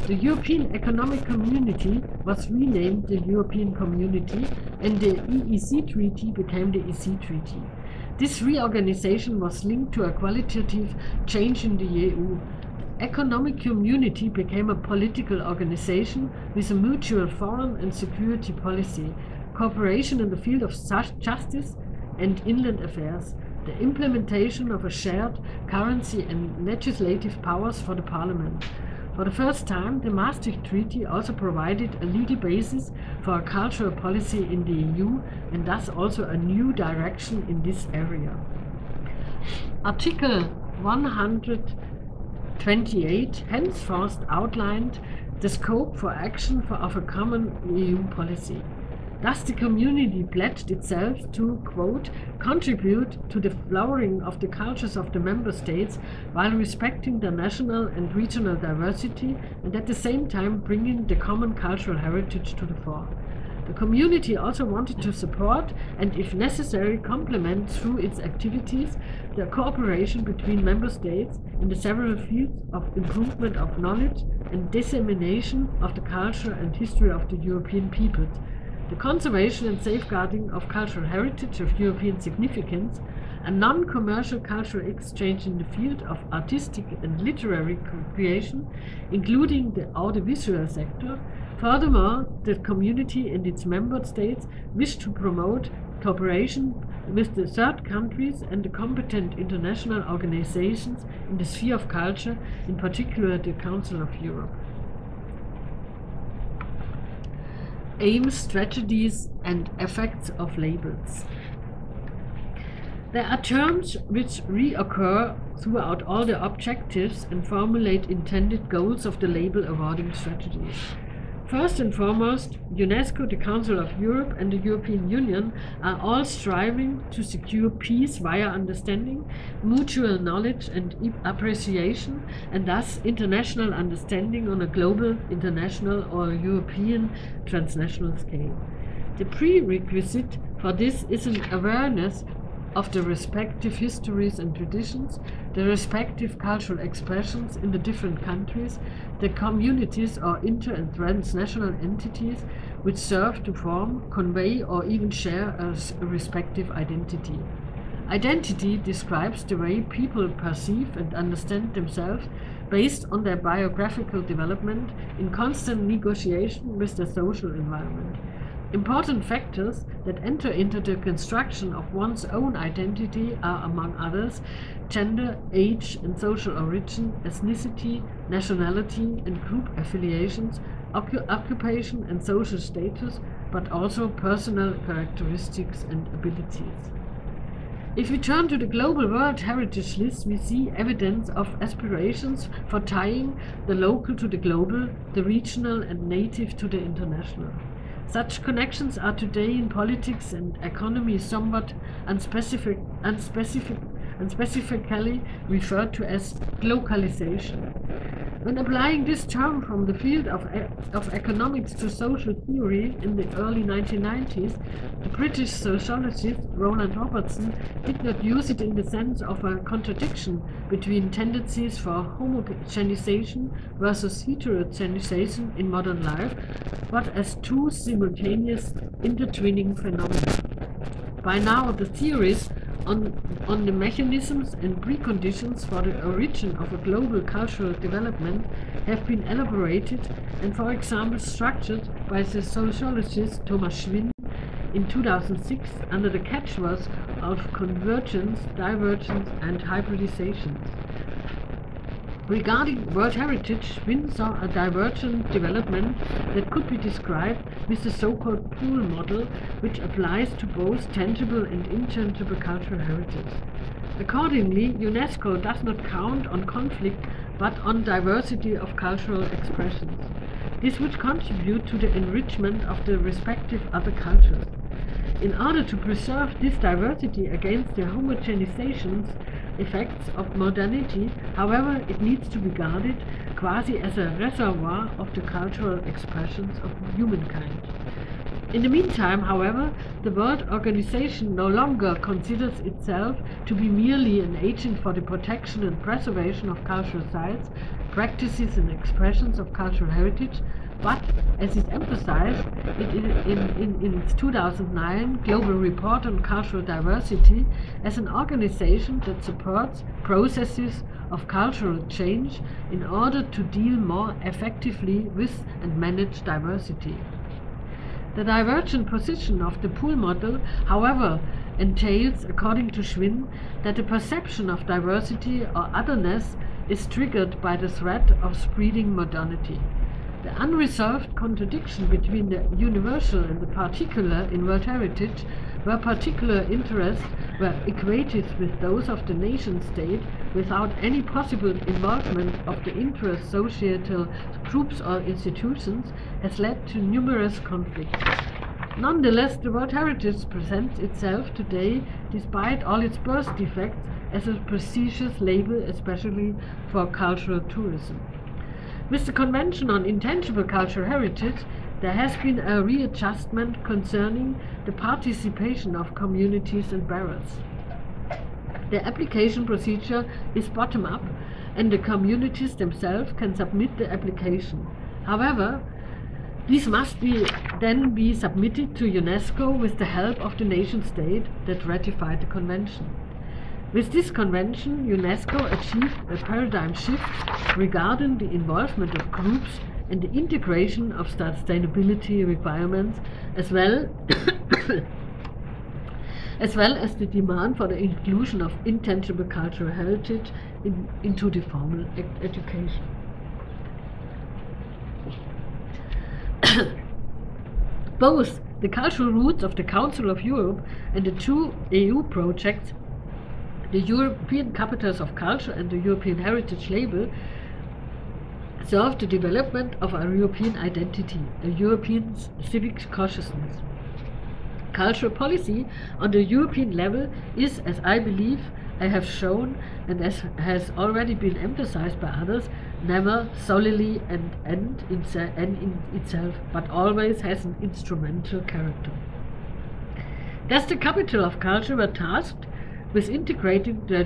The European Economic Community was renamed the European Community and the EEC Treaty became the EC Treaty. This reorganization was linked to a qualitative change in the EU. Economic Community became a political organization with a mutual foreign and security policy, cooperation in the field of justice and inland affairs, the implementation of a shared currency and legislative powers for the Parliament. For the first time, the Maastricht Treaty also provided a legal basis for a cultural policy in the EU and thus also a new direction in this area. Article 128 henceforth outlined the scope for action of a common EU policy. Thus the community pledged itself to, quote, contribute to the flowering of the cultures of the member states while respecting their national and regional diversity and at the same time bringing the common cultural heritage to the fore. The community also wanted to support and, if necessary, complement through its activities the cooperation between member states in the several fields of improvement of knowledge and dissemination of the culture and history of the European peoples, the conservation and safeguarding of cultural heritage of European significance, a non-commercial cultural exchange in the field of artistic and literary creation, including the audiovisual sector. Furthermore, the community and its member states wish to promote cooperation with the third countries and the competent international organizations in the sphere of culture, in particular the Council of Europe. Aims, strategies, and effects of labels. There are terms which reoccur throughout all the objectives and formulate intended goals of the label awarding strategies. First and foremost, UNESCO, the Council of Europe, and the European Union are all striving to secure peace via understanding, mutual knowledge and appreciation, and thus international understanding on a global, international, or European transnational scale. The prerequisite for this is an awareness of the respective histories and traditions, the respective cultural expressions in the different countries, the communities or inter- and transnational entities which serve to form, convey, or even share a respective identity. Identity describes the way people perceive and understand themselves based on their biographical development in constant negotiation with the social environment. Important factors that enter into the construction of one's own identity are, among others, gender, age and social origin, ethnicity, nationality and group affiliations, occupation and social status, but also personal characteristics and abilities. If we turn to the Global World Heritage List, we see evidence of aspirations for tying the local to the global, the regional and native to the international. Such connections are today in politics and economy somewhat unspecifically referred to as glocalization. When applying this term from the field of economics to social theory in the early 1990s, the British sociologist Roland Robertson did not use it in the sense of a contradiction between tendencies for homogenization versus heterogenization in modern life, but as two simultaneous intertwining phenomena. By now, the theories on the mechanisms and preconditions for the origin of a global cultural development have been elaborated and, for example, structured by the sociologist Thomas Schwinn in 2006 under the catchwords of convergence, divergence and hybridization. Regarding World Heritage, Schwinn saw a divergent development that could be described with the so-called pool model, which applies to both tangible and intangible cultural heritage. Accordingly, UNESCO does not count on conflict but on diversity of cultural expressions. This would contribute to the enrichment of the respective other cultures. In order to preserve this diversity against the homogenizations effects of modernity, however, it needs to be guarded quasi as a reservoir of the cultural expressions of humankind. In the meantime, however, the World Organization no longer considers itself to be merely an agent for the protection and preservation of cultural sites, practices and expressions of cultural heritage, but, as is emphasized in its 2009 Global Report on Cultural Diversity, as an organization that supports processes of cultural change in order to deal more effectively with and manage diversity. The divergent position of the pool model, however, entails, according to Schwinn, that the perception of diversity or otherness is triggered by the threat of spreading modernity. The unresolved contradiction between the universal and the particular in World Heritage, where particular interests were equated with those of the nation-state without any possible involvement of the intra-societal groups or institutions, has led to numerous conflicts. Nonetheless, the World Heritage presents itself today, despite all its birth defects, as a prestigious label, especially for cultural tourism. With the Convention on Intangible Cultural Heritage, there has been a readjustment concerning the participation of communities and bearers. The application procedure is bottom-up, and the communities themselves can submit the application. However, these must then be submitted to UNESCO with the help of the nation-state that ratified the convention. With this convention, UNESCO achieved a paradigm shift regarding the involvement of groups and the integration of sustainability requirements, as well as the demand for the inclusion of intangible cultural heritage into the formal education. Both the cultural roots of the Council of Europe and the two EU projects, the European Capitals of Culture and the European Heritage Label, serve the development of a European identity, a European civic consciousness. Cultural policy on the European level is, as I believe I have shown and as has already been emphasized by others, never solely an end in itself, but always has an instrumental character. Thus the Capital of Culture were tasked with integrating the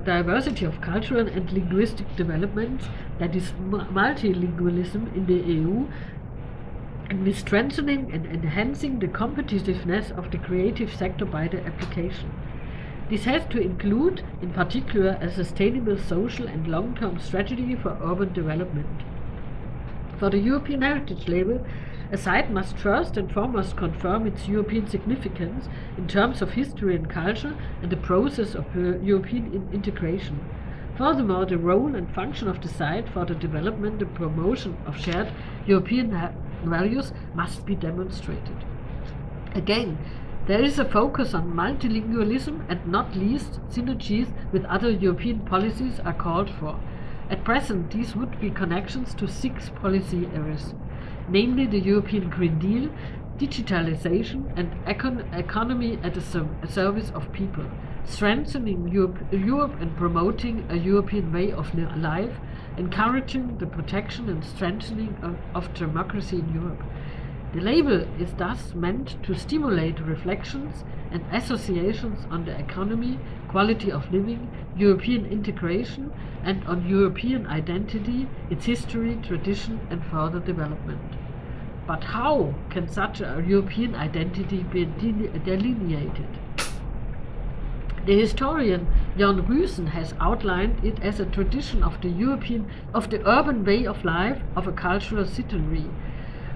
diversity of cultural and linguistic developments, that is multilingualism in the EU, and with strengthening and enhancing the competitiveness of the creative sector by the application. This has to include, in particular, a sustainable social and long-term strategy for urban development. For the European Heritage Label, a site must first and foremost confirm its European significance in terms of history and culture and the process of European integration. Furthermore, the role and function of the site for the development and promotion of shared European values must be demonstrated. Again, there is a focus on multilingualism, and not least synergies with other European policies are called for. At present, these would be connections to 6 policy areas, namely the European Green Deal, digitalization and economy at the service of people, strengthening Europe and promoting a European way of life, encouraging the protection and strengthening of democracy in Europe. The label is thus meant to stimulate reflections and associations on the economy, quality of living, European integration, and on European identity, its history, tradition, and further development. But how can such a European identity be delineated? The historian Jan Ruysen has outlined it as a tradition of the urban way of life of a cultural citizenry,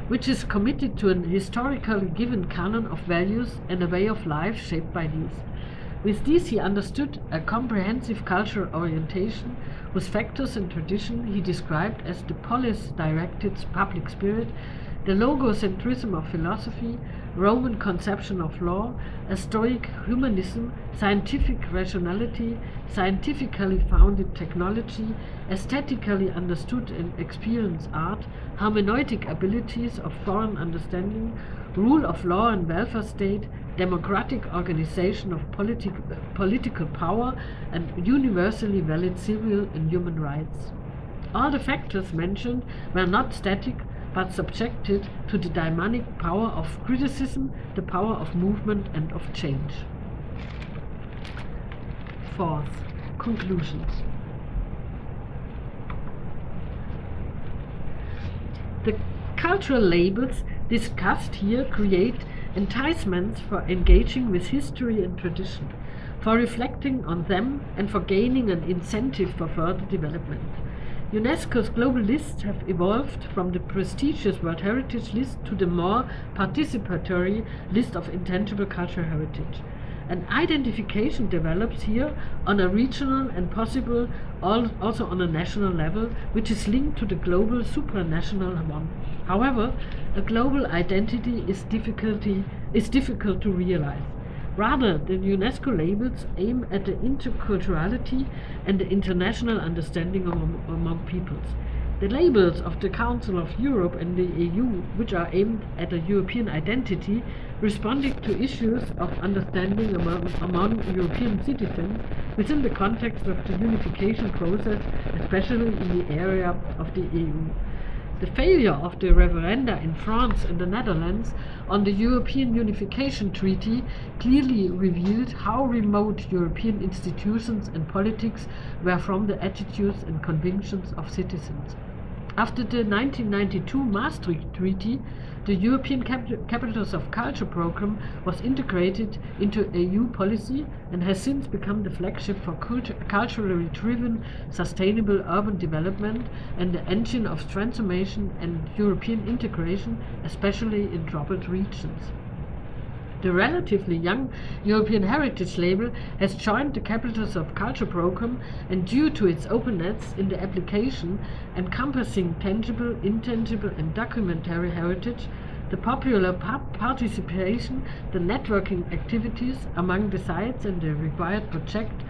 which is committed to an historically given canon of values and a way of life shaped by these. With these he understood a comprehensive cultural orientation whose factors and tradition he described as the polis-directed public spirit, the logocentrism of philosophy, Roman conception of law, a Stoic humanism, scientific rationality, scientifically founded technology, aesthetically understood and experienced art, hermeneutic abilities of foreign understanding, rule of law and welfare state, democratic organization of political power, and universally valid civil and human rights. All the factors mentioned were not static, but subjected to the dynamic power of criticism, the power of movement and of change. Fourth, conclusions. The cultural labels discussed here create enticements for engaging with history and tradition, for reflecting on them, and for gaining an incentive for further development. UNESCO's global lists have evolved from the prestigious World Heritage List to the more participatory list of intangible cultural heritage. An identification develops here on a regional and possible also on a national level, which is linked to the global supranational one. However, a global identity is difficult to realize. Rather, the UNESCO labels aim at the interculturality and the international understanding among peoples. The labels of the Council of Europe and the EU, which are aimed at a European identity, responding to issues of understanding among European citizens within the context of the unification process, especially in the area of the EU. The failure of the referenda in France and the Netherlands on the European Unification Treaty clearly revealed how remote European institutions and politics were from the attitudes and convictions of citizens. After the 1992 Maastricht Treaty, the European Capitals of Culture program was integrated into EU policy and has since become the flagship for culturally driven, sustainable urban development and the engine of transformation and European integration, especially in troubled regions. The relatively young European Heritage Label has joined the Capitals of Culture program, and due to its openness in the application, encompassing tangible, intangible and documentary heritage, the popular participation, the networking activities among the sites and the required project,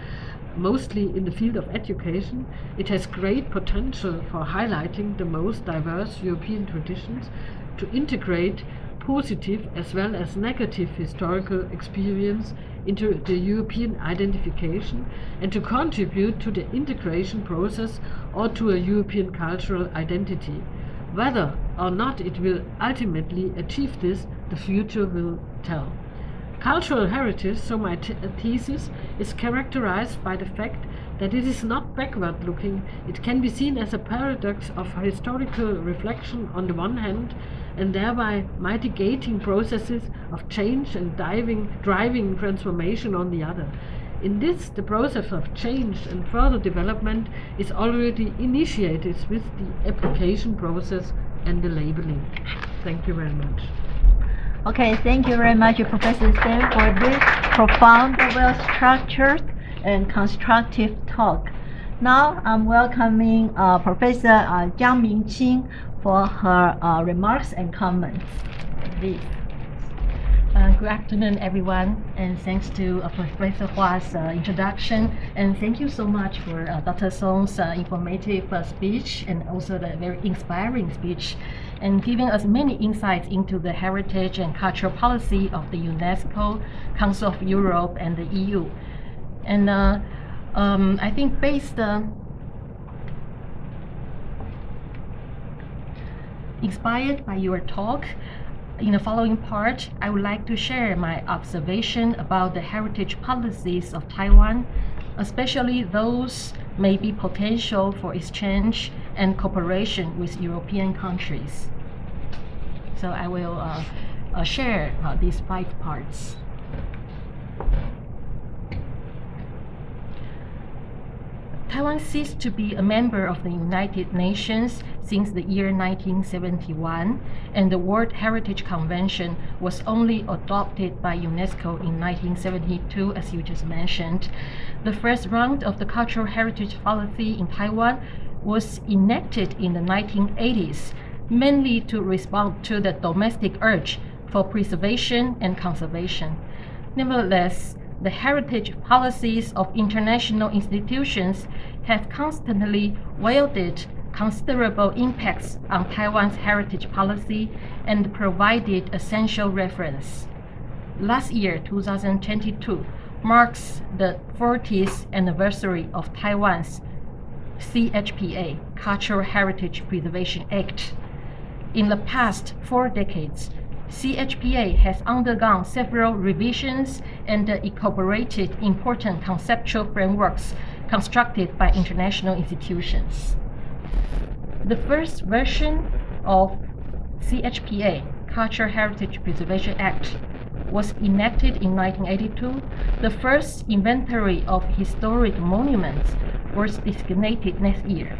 mostly in the field of education, it has great potential for highlighting the most diverse European traditions, to integrate positive as well as negative historical experience into the European identification, and to contribute to the integration process or to a European cultural identity. Whether or not it will ultimately achieve this, the future will tell. Cultural heritage, so my thesis, is characterized by the fact that it is not backward-looking. It can be seen as a paradox of historical reflection on the one hand, and thereby mitigating processes of change and driving transformation on the other. In this, the process of change and further development is already initiated with the application process and the labeling. Thank you very much. Okay, thank you very much, Professor Stan, for this profound, well-structured, and constructive talk. Now, I'm welcoming Professor Jiang Mingqing for her remarks and comments. Please. Good afternoon, everyone, and thanks to Professor Hua's introduction, and thank you so much for Dr. Song's informative speech, and also the very inspiring speech, and giving us many insights into the heritage and cultural policy of the UNESCO, Council of Europe, and the EU. And I think inspired by your talk, in the following part, I would like to share my observation about the heritage policies of Taiwan, especially those may be potential for exchange and cooperation with European countries. So I will share these 5 parts. Taiwan ceased to be a member of the United Nations since the year 1971, and the World Heritage Convention was only adopted by UNESCO in 1972, as you just mentioned. The first round of the cultural heritage policy in Taiwan was enacted in the 1980s, mainly to respond to the domestic urge for preservation and conservation. Nevertheless, the heritage policies of international institutions have constantly wielded considerable impacts on Taiwan's heritage policy and provided essential reference. Last year, 2022, marks the 40th anniversary of Taiwan's CHPA, Cultural Heritage Preservation Act. In the past 4 decades, CHPA has undergone several revisions and incorporated important conceptual frameworks constructed by international institutions. The first version of CHPA, Cultural Heritage Preservation Act, was enacted in 1982. The first inventory of historic monuments was designated next year.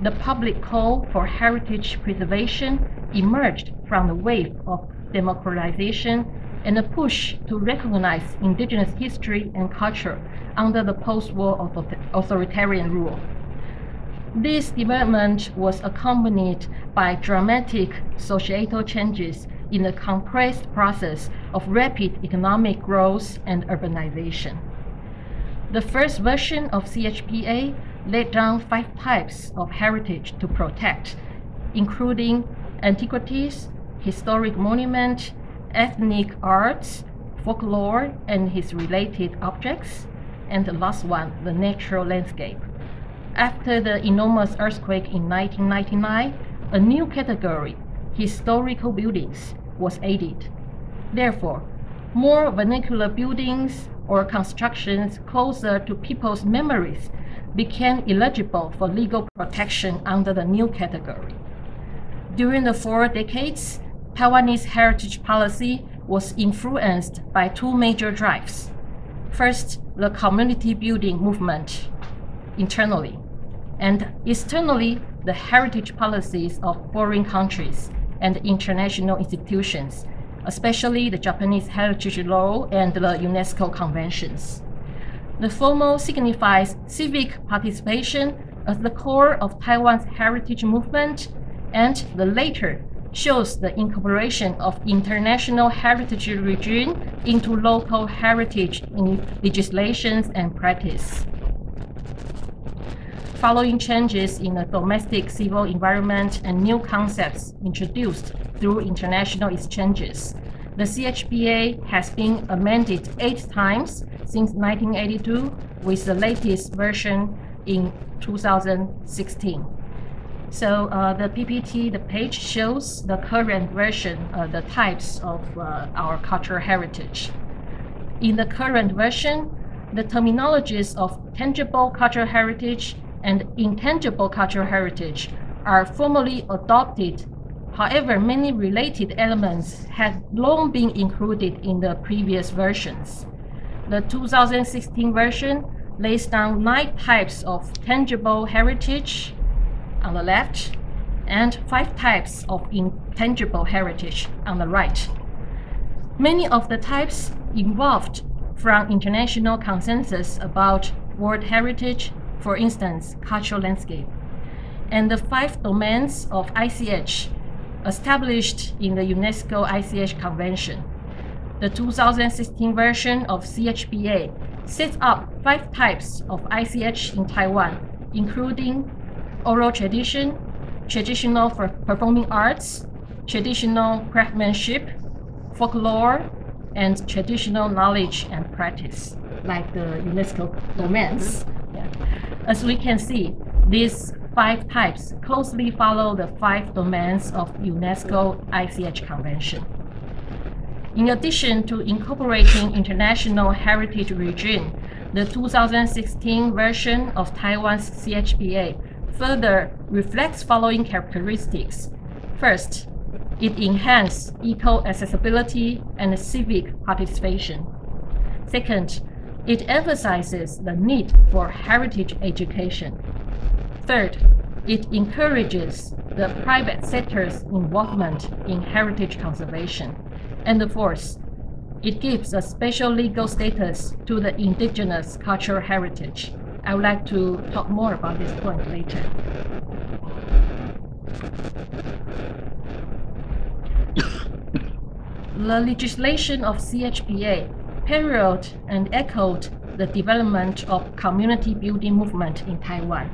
The public call for heritage preservation emerged from the wave of democratization and a push to recognize indigenous history and culture under the post-war authoritarian rule. This development was accompanied by dramatic societal changes in a compressed process of rapid economic growth and urbanization. The first version of CHPA laid down 5 types of heritage to protect, including antiquities, historic monument, ethnic arts, folklore and its related objects, and the last one, the natural landscape. After the enormous earthquake in 1999, a new category, historical buildings, was added. Therefore, more vernacular buildings or constructions closer to people's memories became eligible for legal protection under the new category. During the 4 decades, Taiwanese heritage policy was influenced by 2 major drives. First, the community building movement internally, and externally, the heritage policies of foreign countries and international institutions, especially the Japanese heritage law and the UNESCO conventions. The former signifies civic participation as the core of Taiwan's heritage movement, and the later shows the incorporation of international heritage regime into local heritage in legislations and practice. Following changes in the domestic civil environment and new concepts introduced through international exchanges, the CHBA has been amended 8 times since 1982, with the latest version in 2016. So the PPT, the page shows the current version, the types of our cultural heritage. In the current version, the terminologies of tangible cultural heritage and intangible cultural heritage are formally adopted. However, many related elements had long been included in the previous versions. The 2016 version lays down 9 types of tangible heritage on the left and 5 types of intangible heritage on the right. Many of the types evolved from international consensus about world heritage, for instance, cultural landscape, and the 5 domains of ICH established in the UNESCO ICH Convention. The 2016 version of CHBA sets up 5 types of ICH in Taiwan, including oral tradition, traditional performing arts, traditional craftsmanship, folklore, and traditional knowledge and practice, like the UNESCO domains. Yeah. As we can see, these 5 types closely follow the 5 domains of UNESCO ICH Convention. In addition to incorporating international heritage regime, the 2016 version of Taiwan's CHBA further reflects following characteristics. First, it enhances eco-accessibility and civic participation. Second, it emphasizes the need for heritage education. Third, it encourages the private sector's involvement in heritage conservation. And the fourth, it gives a special legal status to the indigenous cultural heritage. I would like to talk more about this point later. The legislation of CHBA paralleled and echoed the development of community building movement in Taiwan.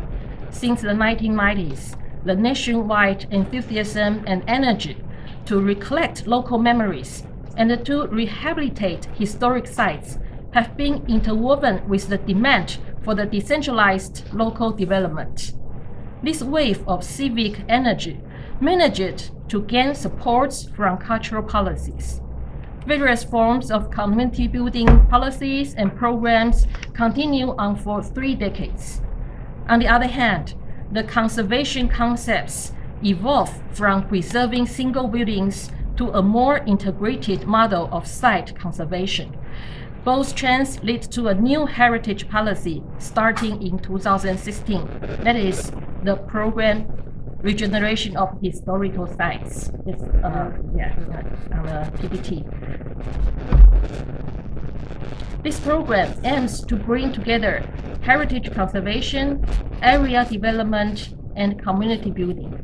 Since the 1990s, the nationwide enthusiasm and energy to recollect local memories and to rehabilitate historic sites have been interwoven with the demand for the decentralized local development. This wave of civic energy managed to gain support from cultural policies. Various forms of community building policies and programs continue on for 3 decades. On the other hand, the conservation concepts evolved from preserving single buildings to a more integrated model of site conservation. Both trends lead to a new heritage policy starting in 2016. That is the program Regeneration of Historical Sites. It's on the PPT. This program aims to bring together heritage conservation, area development, and community building.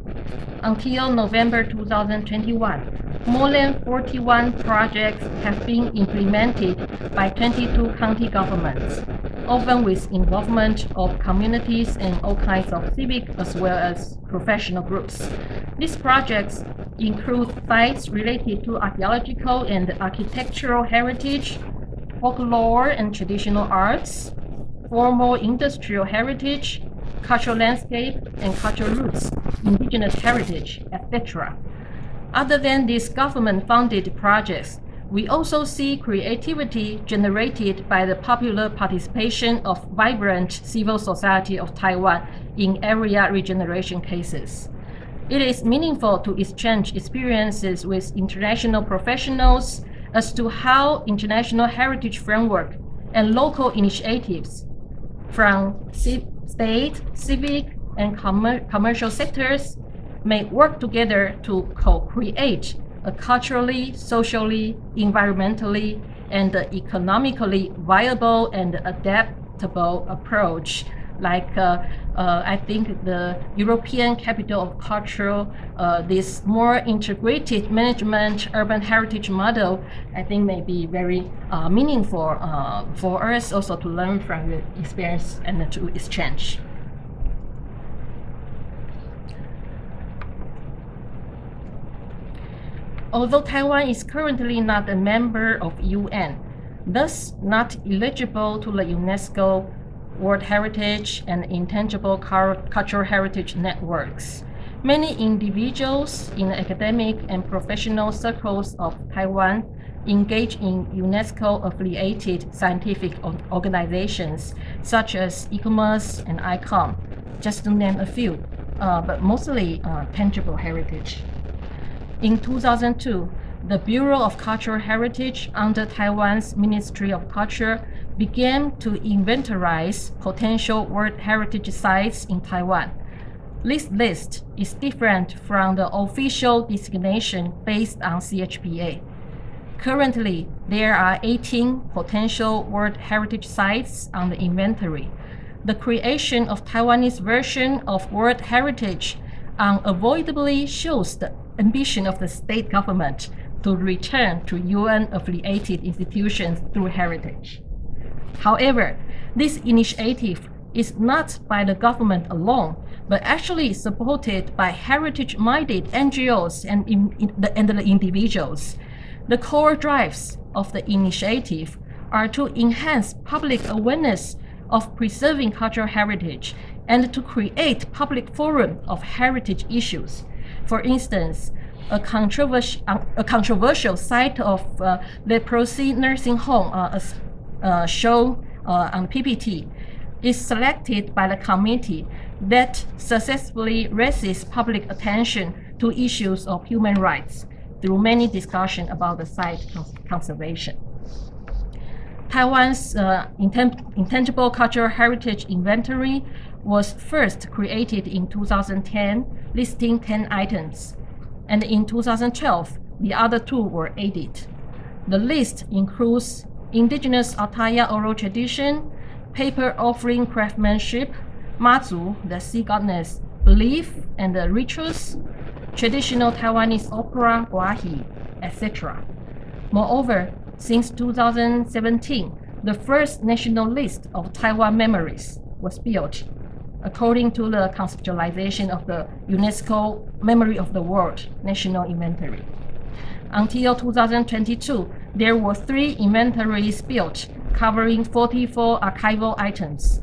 Until November 2021, more than 41 projects have been implemented by 22 county governments, often with involvement of communities and all kinds of civic as well as professional groups. These projects include sites related to archaeological and architectural heritage, folklore and traditional arts, formal industrial heritage, cultural landscape and cultural roots, indigenous heritage, etc. Other than these government-funded projects, we also see creativity generated by the popular participation of vibrant civil society of Taiwan in area regeneration cases. It is meaningful to exchange experiences with international professionals as to how international heritage framework and local initiatives from state, civic, and commercial sectors may work together to co-create a culturally, socially, environmentally, and economically viable and adaptable approach. Like I think the European Capital of Culture, this more integrated management urban heritage model, I think may be very meaningful for us also to learn from the experience and to exchange. Although Taiwan is currently not a member of UN, thus not eligible to the UNESCO World Heritage and Intangible Cultural Heritage Networks, many individuals in the academic and professional circles of Taiwan engage in UNESCO-affiliated scientific organizations such as ICOMOS and ICOM, just to name a few, but mostly tangible heritage. In 2002, the Bureau of Cultural Heritage under Taiwan's Ministry of Culture began to inventorize potential World Heritage sites in Taiwan. This list is different from the official designation based on CHPA. Currently, there are 18 potential World Heritage sites on the inventory. The creation of Taiwanese version of World Heritage unavoidably shows the ambition of the state government to return to UN-affiliated institutions through heritage. However, this initiative is not by the government alone, but actually supported by heritage-minded NGOs and the individuals. The core drives of the initiative are to enhance public awareness of preserving cultural heritage and to create public forum of heritage issues. For instance, a controversial site of leprosy nursing home, shown on PPT, is selected by the committee that successfully raises public attention to issues of human rights through many discussions about the site conservation. Taiwan's Intangible Cultural Heritage Inventory was first created in 2010, listing 10 items. And in 2012, the other 2 were added. The list includes indigenous Ataya oral tradition, paper offering craftsmanship, Mazu, the sea goddess, belief and the rituals, traditional Taiwanese opera, Guahi, etc. Moreover, since 2017, the first national list of Taiwan memories was built, according to the conceptualization of the UNESCO Memory of the World National Inventory. Until 2022, there were 3 inventories built, covering 44 archival items.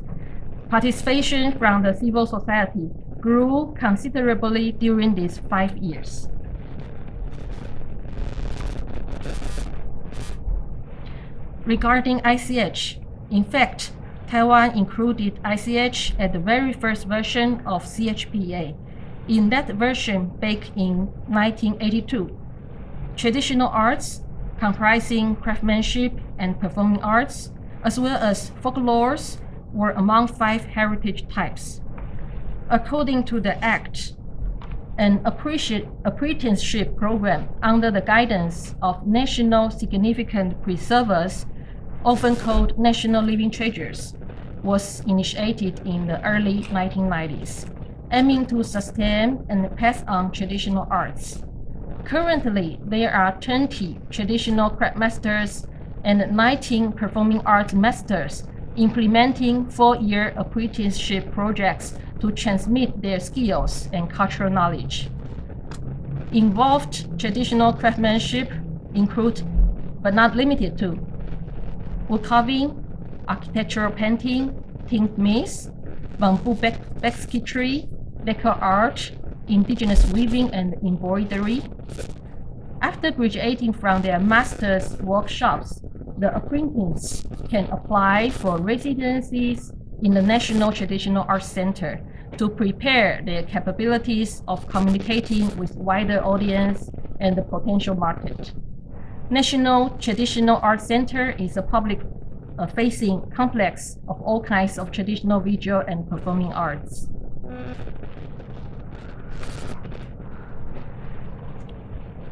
Participation from the civil society grew considerably during these 5 years. Regarding ICH, in fact, Taiwan included ICH at the very first version of CHPA. In that version, back in 1982, traditional arts, comprising craftsmanship and performing arts, as well as folklores, were among 5 heritage types. According to the Act, an apprenticeship program under the guidance of national significant preservers, often called National Living Treasures, was initiated in the early 1990s, aiming to sustain and pass on traditional arts. Currently, there are 20 traditional craft masters and 19 performing arts masters implementing 4-year apprenticeship projects to transmit their skills and cultural knowledge. Involved traditional craftsmanship include, but not limited to, wood carving, architectural painting, tinsmiths, bamboo basketry, decor art, indigenous weaving and embroidery. After graduating from their master's workshops, the apprentices can apply for residencies in the National Traditional Arts Center to prepare their capabilities of communicating with wider audience and the potential market. National Traditional Arts Center is a public-facing complex of all kinds of traditional visual and performing arts.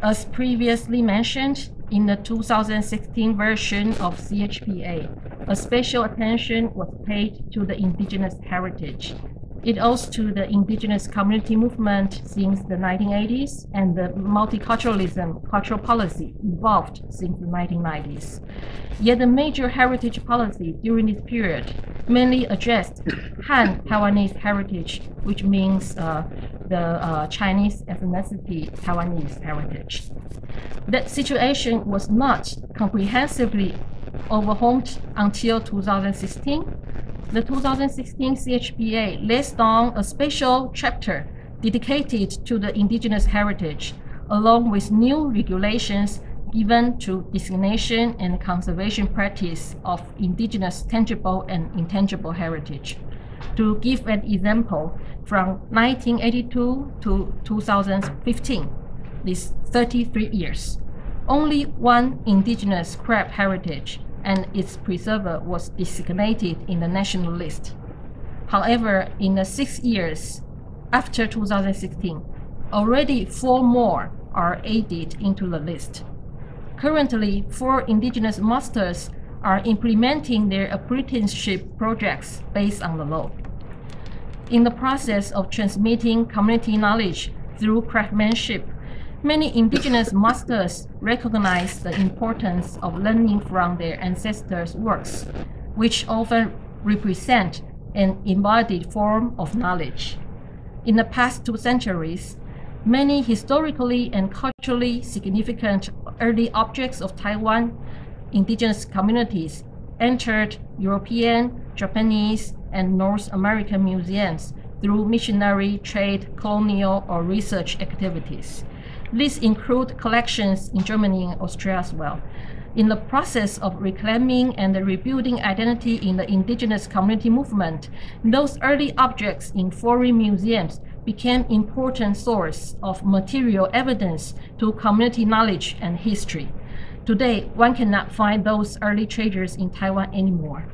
As previously mentioned, in the 2016 version of CHPA, a special attention was paid to the indigenous heritage. It owes to the indigenous community movement since the 1980s and the multiculturalism cultural policy evolved since the 1990s. Yet the major heritage policy during this period mainly addressed Han Taiwanese heritage, which means the Chinese ethnicity Taiwanese heritage. That situation was not comprehensively overhauled until 2016. The 2016 CHPA lays down a special chapter dedicated to the indigenous heritage, along with new regulations given to designation and conservation practice of indigenous tangible and intangible heritage. To give an example, from 1982 to 2015, this 33 years, only one indigenous crab heritage and its preserver was designated in the national list. However, in the 6 years after 2016, already 4 more are added into the list. Currently, 4 indigenous masters are implementing their apprenticeship projects based on the law. In the process of transmitting community knowledge through craftsmanship, many indigenous masters recognize the importance of learning from their ancestors' works, which often represent an embodied form of knowledge. In the past 2 centuries, many historically and culturally significant early objects of Taiwan indigenous communities entered European, Japanese, and North American museums through missionary, trade, colonial, or research activities. These include collections in Germany and Austria as well. In the process of reclaiming and rebuilding identity in the indigenous community movement, those early objects in foreign museums became important source of material evidence to community knowledge and history. Today, one cannot find those early treasures in Taiwan anymore.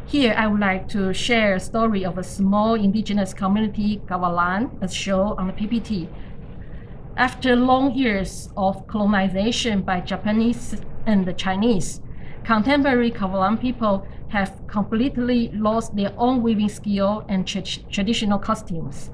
Here, I would like to share a story of a small indigenous community, Gawalan, as shown on the PPT. After long years of colonization by Japanese and the Chinese, contemporary Gawalan people have completely lost their own weaving skill and traditional costumes.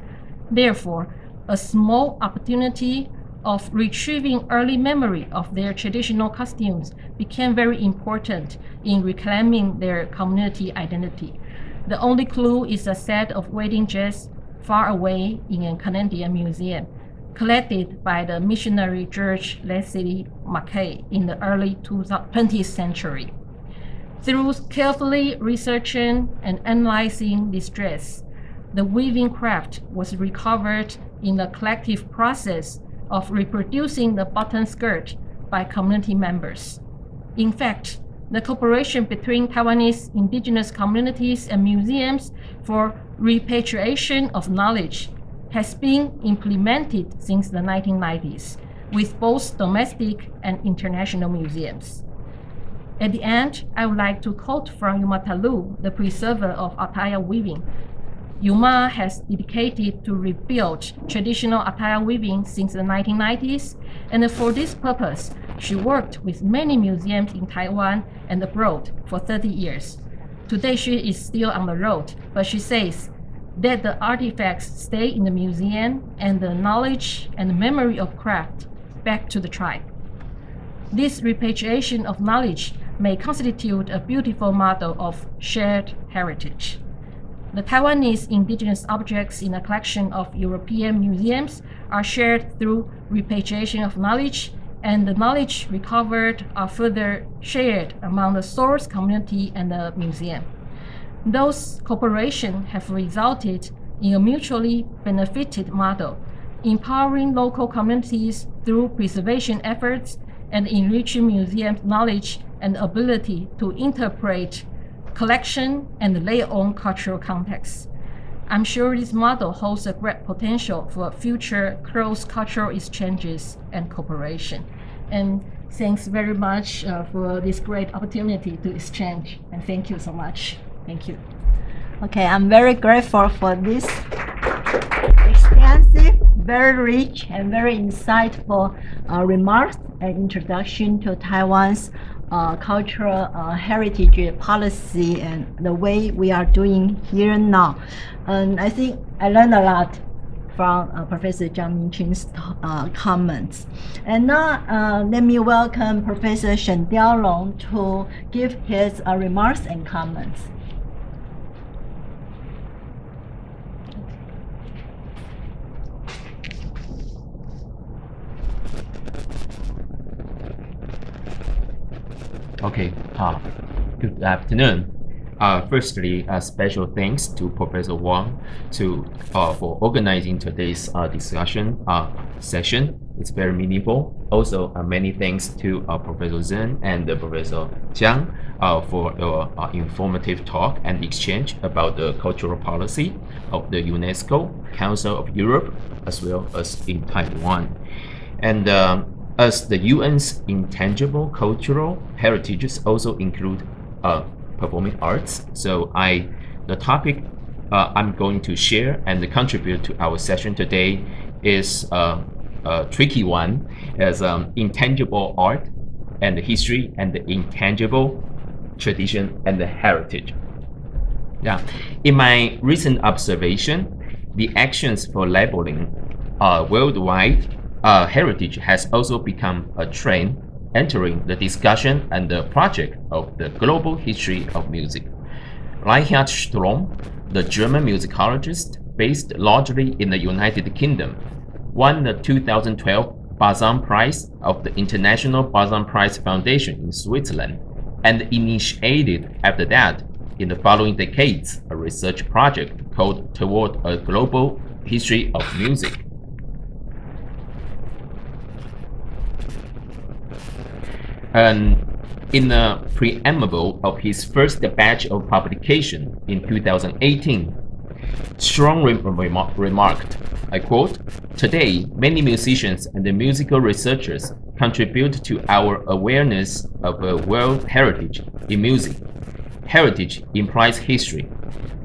Therefore, a small opportunity of retrieving early memory of their traditional costumes became very important in reclaiming their community identity. The only clue is a set of wedding dress far away in a Canadian museum, collected by the missionary George Leslie Mackay in the early 20th century. Through carefully researching and analyzing this dress, the weaving craft was recovered in the collective process of reproducing the button skirt by community members. In fact, the cooperation between Taiwanese indigenous communities and museums for repatriation of knowledge has been implemented since the 1990s with both domestic and international museums. At the end, I would like to quote from Yuma Talu, the preserver of Ataya weaving. Yuma has dedicated to rebuild traditional Ataya weaving since the 1990s, and for this purpose, she worked with many museums in Taiwan and abroad for 30 years. Today, she is still on the road, but she says that the artifacts stay in the museum and the knowledge and memory of craft back to the tribe. This repatriation of knowledge may constitute a beautiful model of shared heritage. The Taiwanese indigenous objects in a collection of European museums are shared through repatriation of knowledge, and the knowledge recovered are further shared among the source community and the museum. Those cooperations have resulted in a mutually benefited model, empowering local communities through preservation efforts and enriching museum knowledge and ability to interpret collection and their own cultural context. I'm sure this model holds a great potential for future cross-cultural exchanges and cooperation. And thanks very much for this great opportunity to exchange. And thank you so much. Thank you. Okay, I'm very grateful for this extensive, very rich, and very insightful remarks and introduction to Taiwan's cultural heritage policy and the way we are doing here now. And I think I learned a lot from Professor Zhang Mingqing's comments. And now let me welcome Professor Shen Diaolong to give his remarks and comments. Okay, good afternoon. Firstly, special thanks to Professor Wang for organizing today's discussion session. It's very meaningful. Also, many thanks to Professor Zhen and Professor Jiang for your informative talk and exchange about the cultural policy of the UNESCO, Council of Europe, as well as in Taiwan. And as the UN's intangible cultural heritages also include performing arts, so the topic I'm going to share and contribute to our session today is a tricky one, as intangible art and history and the intangible tradition and the heritage. Yeah, in my recent observation, the actions for labeling worldwide heritage has also become a trend entering the discussion and the project of the global history of music. Reinhard Strom, the German musicologist based largely in the United Kingdom, won the 2012 Bazin Prize of the International Bazin Prize Foundation in Switzerland, and initiated after that, in the following decades, a research project called Toward a Global History of Music. And in the preamble of his first batch of publication in 2018, Strong remarked, I quote, "Today, many musicians and musical researchers contribute to our awareness of a world heritage in music. Heritage implies history,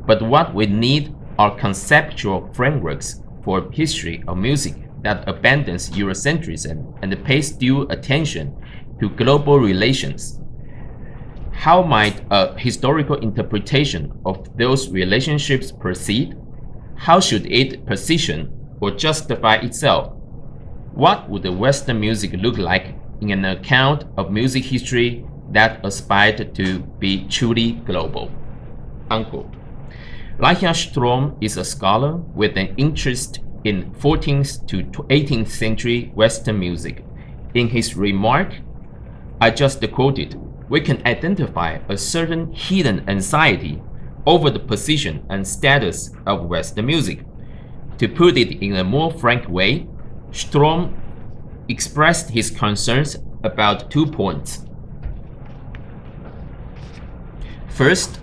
but what we need are conceptual frameworks for history of music that abandons Eurocentrism and pays due attention to global relations. How might a historical interpretation of those relationships proceed? How should it position or justify itself? What would the Western music look like in an account of music history that aspired to be truly global?" Unquote. Reinhard Strom is a scholar with an interest in 14th to 18th century Western music. In his remark, I just quoted, we can identify a certain hidden anxiety over the position and status of Western music. To put it in a more frank way, Strom expressed his concerns about 2 points. First,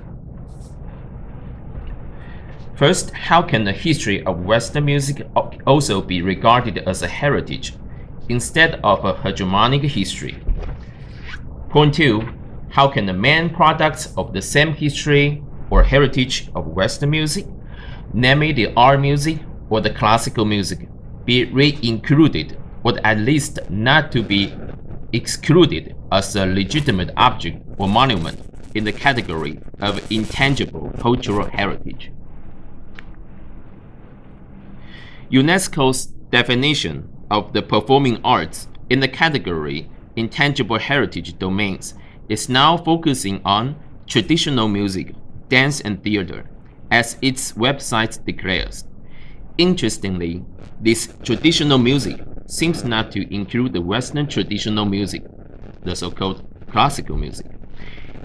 how can the history of Western music also be regarded as a heritage instead of a hegemonic history? Point 2, how can the main products of the same history or heritage of Western music, namely the art music or the classical music, be re-included or at least not to be excluded as a legitimate object or monument in the category of intangible cultural heritage? UNESCO's definition of the performing arts in the category intangible heritage domains is now focusing on traditional music, dance and theater, as its website declares. Interestingly, this traditional music seems not to include the Western traditional music, the so-called classical music.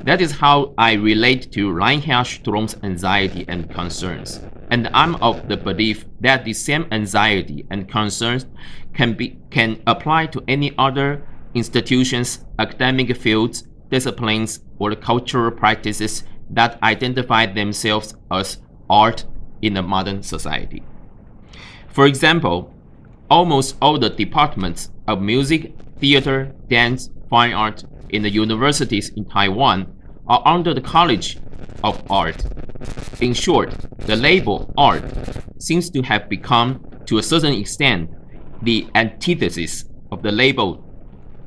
That is how I relate to Reinhard Strom's anxiety and concerns. And I'm of the belief that the same anxiety and concerns can apply to any other institutions, academic fields, disciplines, or cultural practices that identify themselves as art in a modern society. For example, almost all the departments of music, theater, dance, fine art in the universities in Taiwan are under the College of Art. In short, the label art seems to have become, to a certain extent, the antithesis of the label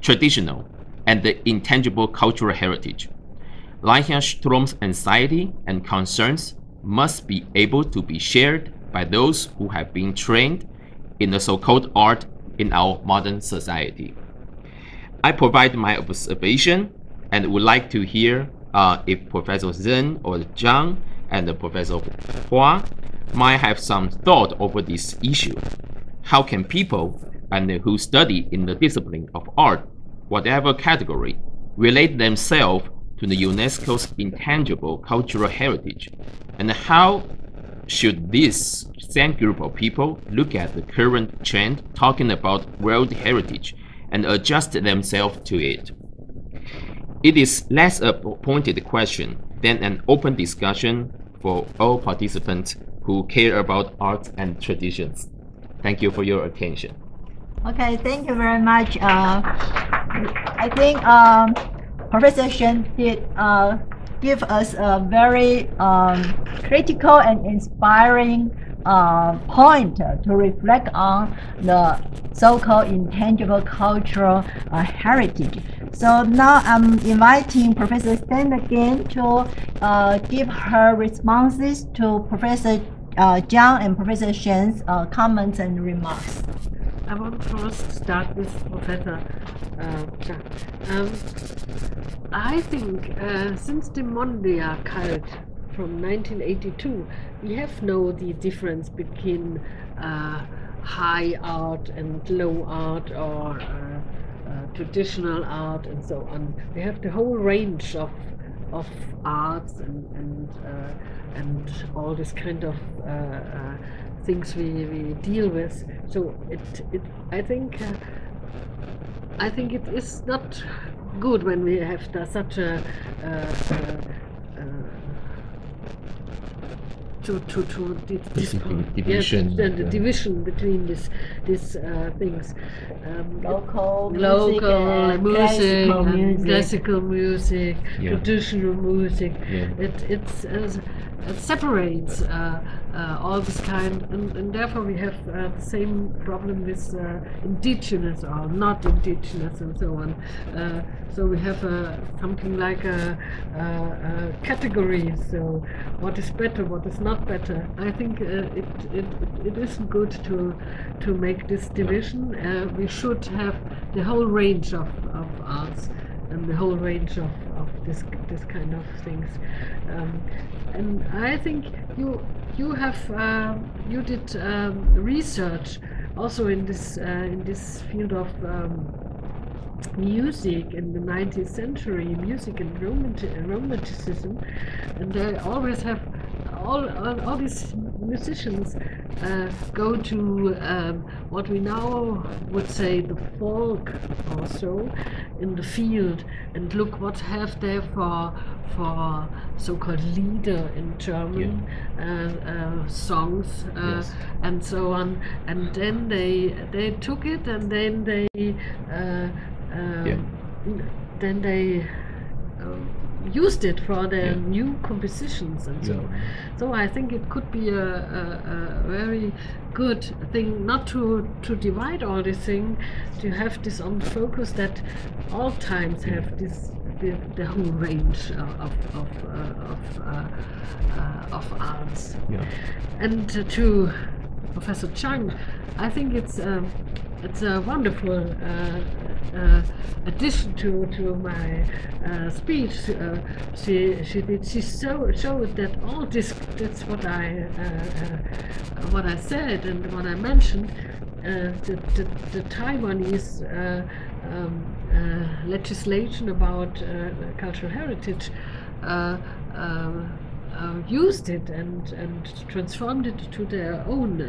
traditional and the intangible cultural heritage. Reinhard Strom's anxiety and concerns must be able to be shared by those who have been trained in the so-called art in our modern society. I provide my observation and would like to hear if Professor Zhen or Zhang and Professor Hua might have some thought over this issue. How can people who study in the discipline of art, whatever category, relate themselves to the UNESCO's intangible cultural heritage? And how should this same group of people look at the current trend talking about world heritage and adjust themselves to it? It is less a pointed question than an open discussion for all participants who care about art and traditions. Thank you for your attention. Okay, thank you very much. I think Professor Shen did give us a very critical and inspiring point to reflect on the so-called intangible cultural heritage. So now I'm inviting Professor Shen again to give her responses to Professor Zhang and Professor Shen's comments and remarks. I want first start with Professor Zhang. I think since the Mondial cult from 1982, we have known the difference between high art and low art, or traditional art and so on. We have the whole range of arts and all this kind of things we deal with. So I think it is not good when we have such a division. Yes, the division between these things. Local music, classical music, Yeah. traditional music. Yeah. It separates all this kind, and therefore we have the same problem with indigenous or not indigenous and so on. So we have something like a category. So what is better, what is not better. I think it isn't good to make this division. We should have the whole range of arts and the whole range of this kind of things. And I think you did research also in this field of music in the 19th century, music and romanticism, and they always have all these musicians go to what we now would say the folk also in the field, and look what have they for so-called Lieder in German, songs, Yes. and so on, and then they took it and then they used it for their new compositions and so. So I think it could be a very good thing not to divide all this thing, to have this on focus that all times have this the whole range of arts. Yeah. And to Professor Chang, I think it's a wonderful addition to my speech. She showed that all this, that's what I said and what I mentioned. The Taiwanese legislation about cultural heritage used it and transformed it to their own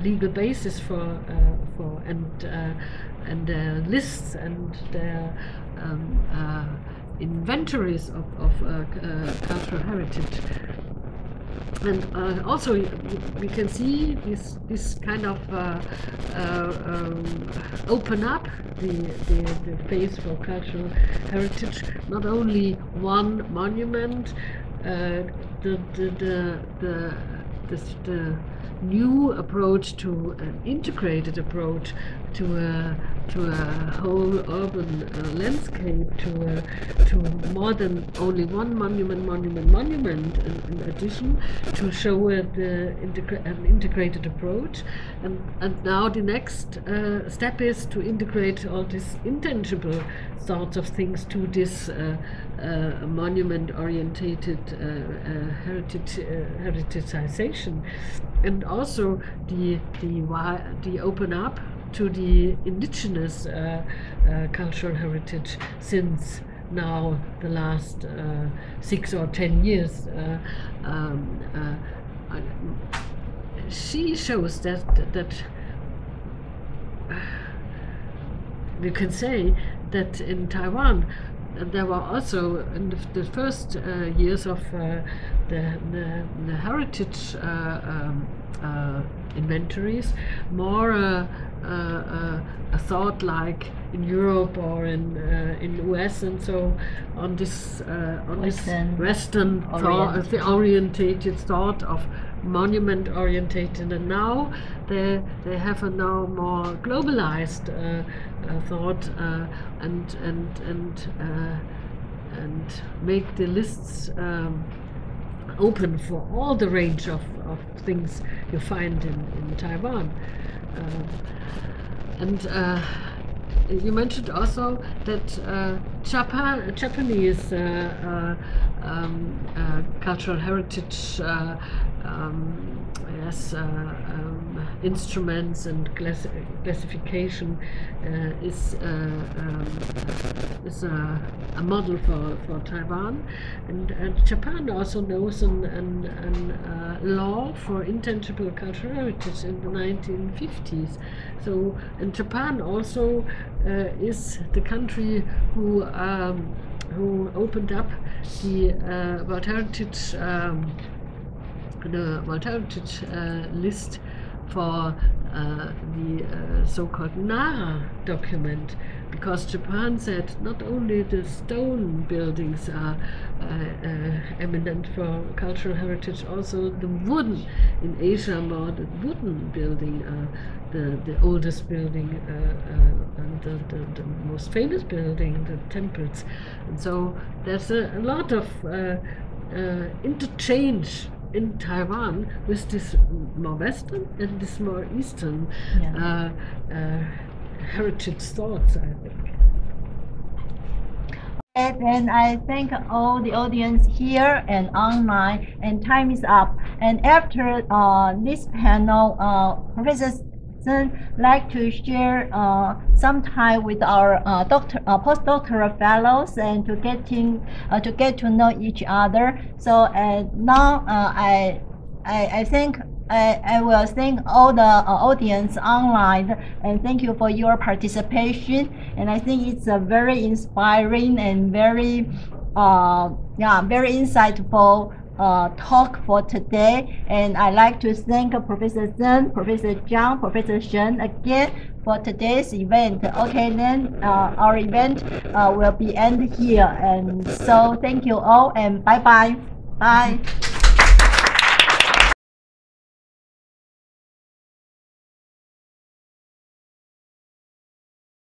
legal basis for and their lists and their inventories of cultural heritage. And also we can see this kind of open up the face for cultural heritage. Not only one monument, the new approach to an integrated approach to a whole urban landscape, to more than only one monument in addition, to show an integrated approach. And now the next step is to integrate all these intangible sorts of things to this monument-orientated heritization, and also the open up to the indigenous cultural heritage since now the last 6 or 10 years. She shows that you can say that in Taiwan there were also in the first years of the heritage inventories more a thought like in Europe or in US, and so on this Western orientated thought of monument orientated, and now they have a now more globalized thought and make the lists open for all the range of things you find in Taiwan. And you mentioned also that Japanese cultural heritage instruments and classification is a model for Taiwan, and Japan also knows an law for intangible cultural heritage in the 1950s. So, and Japan also is the country who opened up the World Heritage list for the so-called Nara document, because Japan said not only the stone buildings are eminent for cultural heritage, also the wooden in Asia, more the wooden building, the oldest building and the most famous building, the temples. And so there's a lot of interchange in Taiwan with this more Western and this more Eastern heritage thoughts, I think. And I thank all the audience here and online, and time is up. And after this panel, Professor Sun like to share some time with our postdoctoral fellows and to get to know each other. So now I think I will thank all the audience online, and thank you for your participation. And I think it's a very inspiring and very very insightful talk for today. And I'd like to thank Professor Sun, Professor Zhang, Professor Shen again for today's event. Okay, then our event will be end here. And so thank you all, and bye-bye. Bye.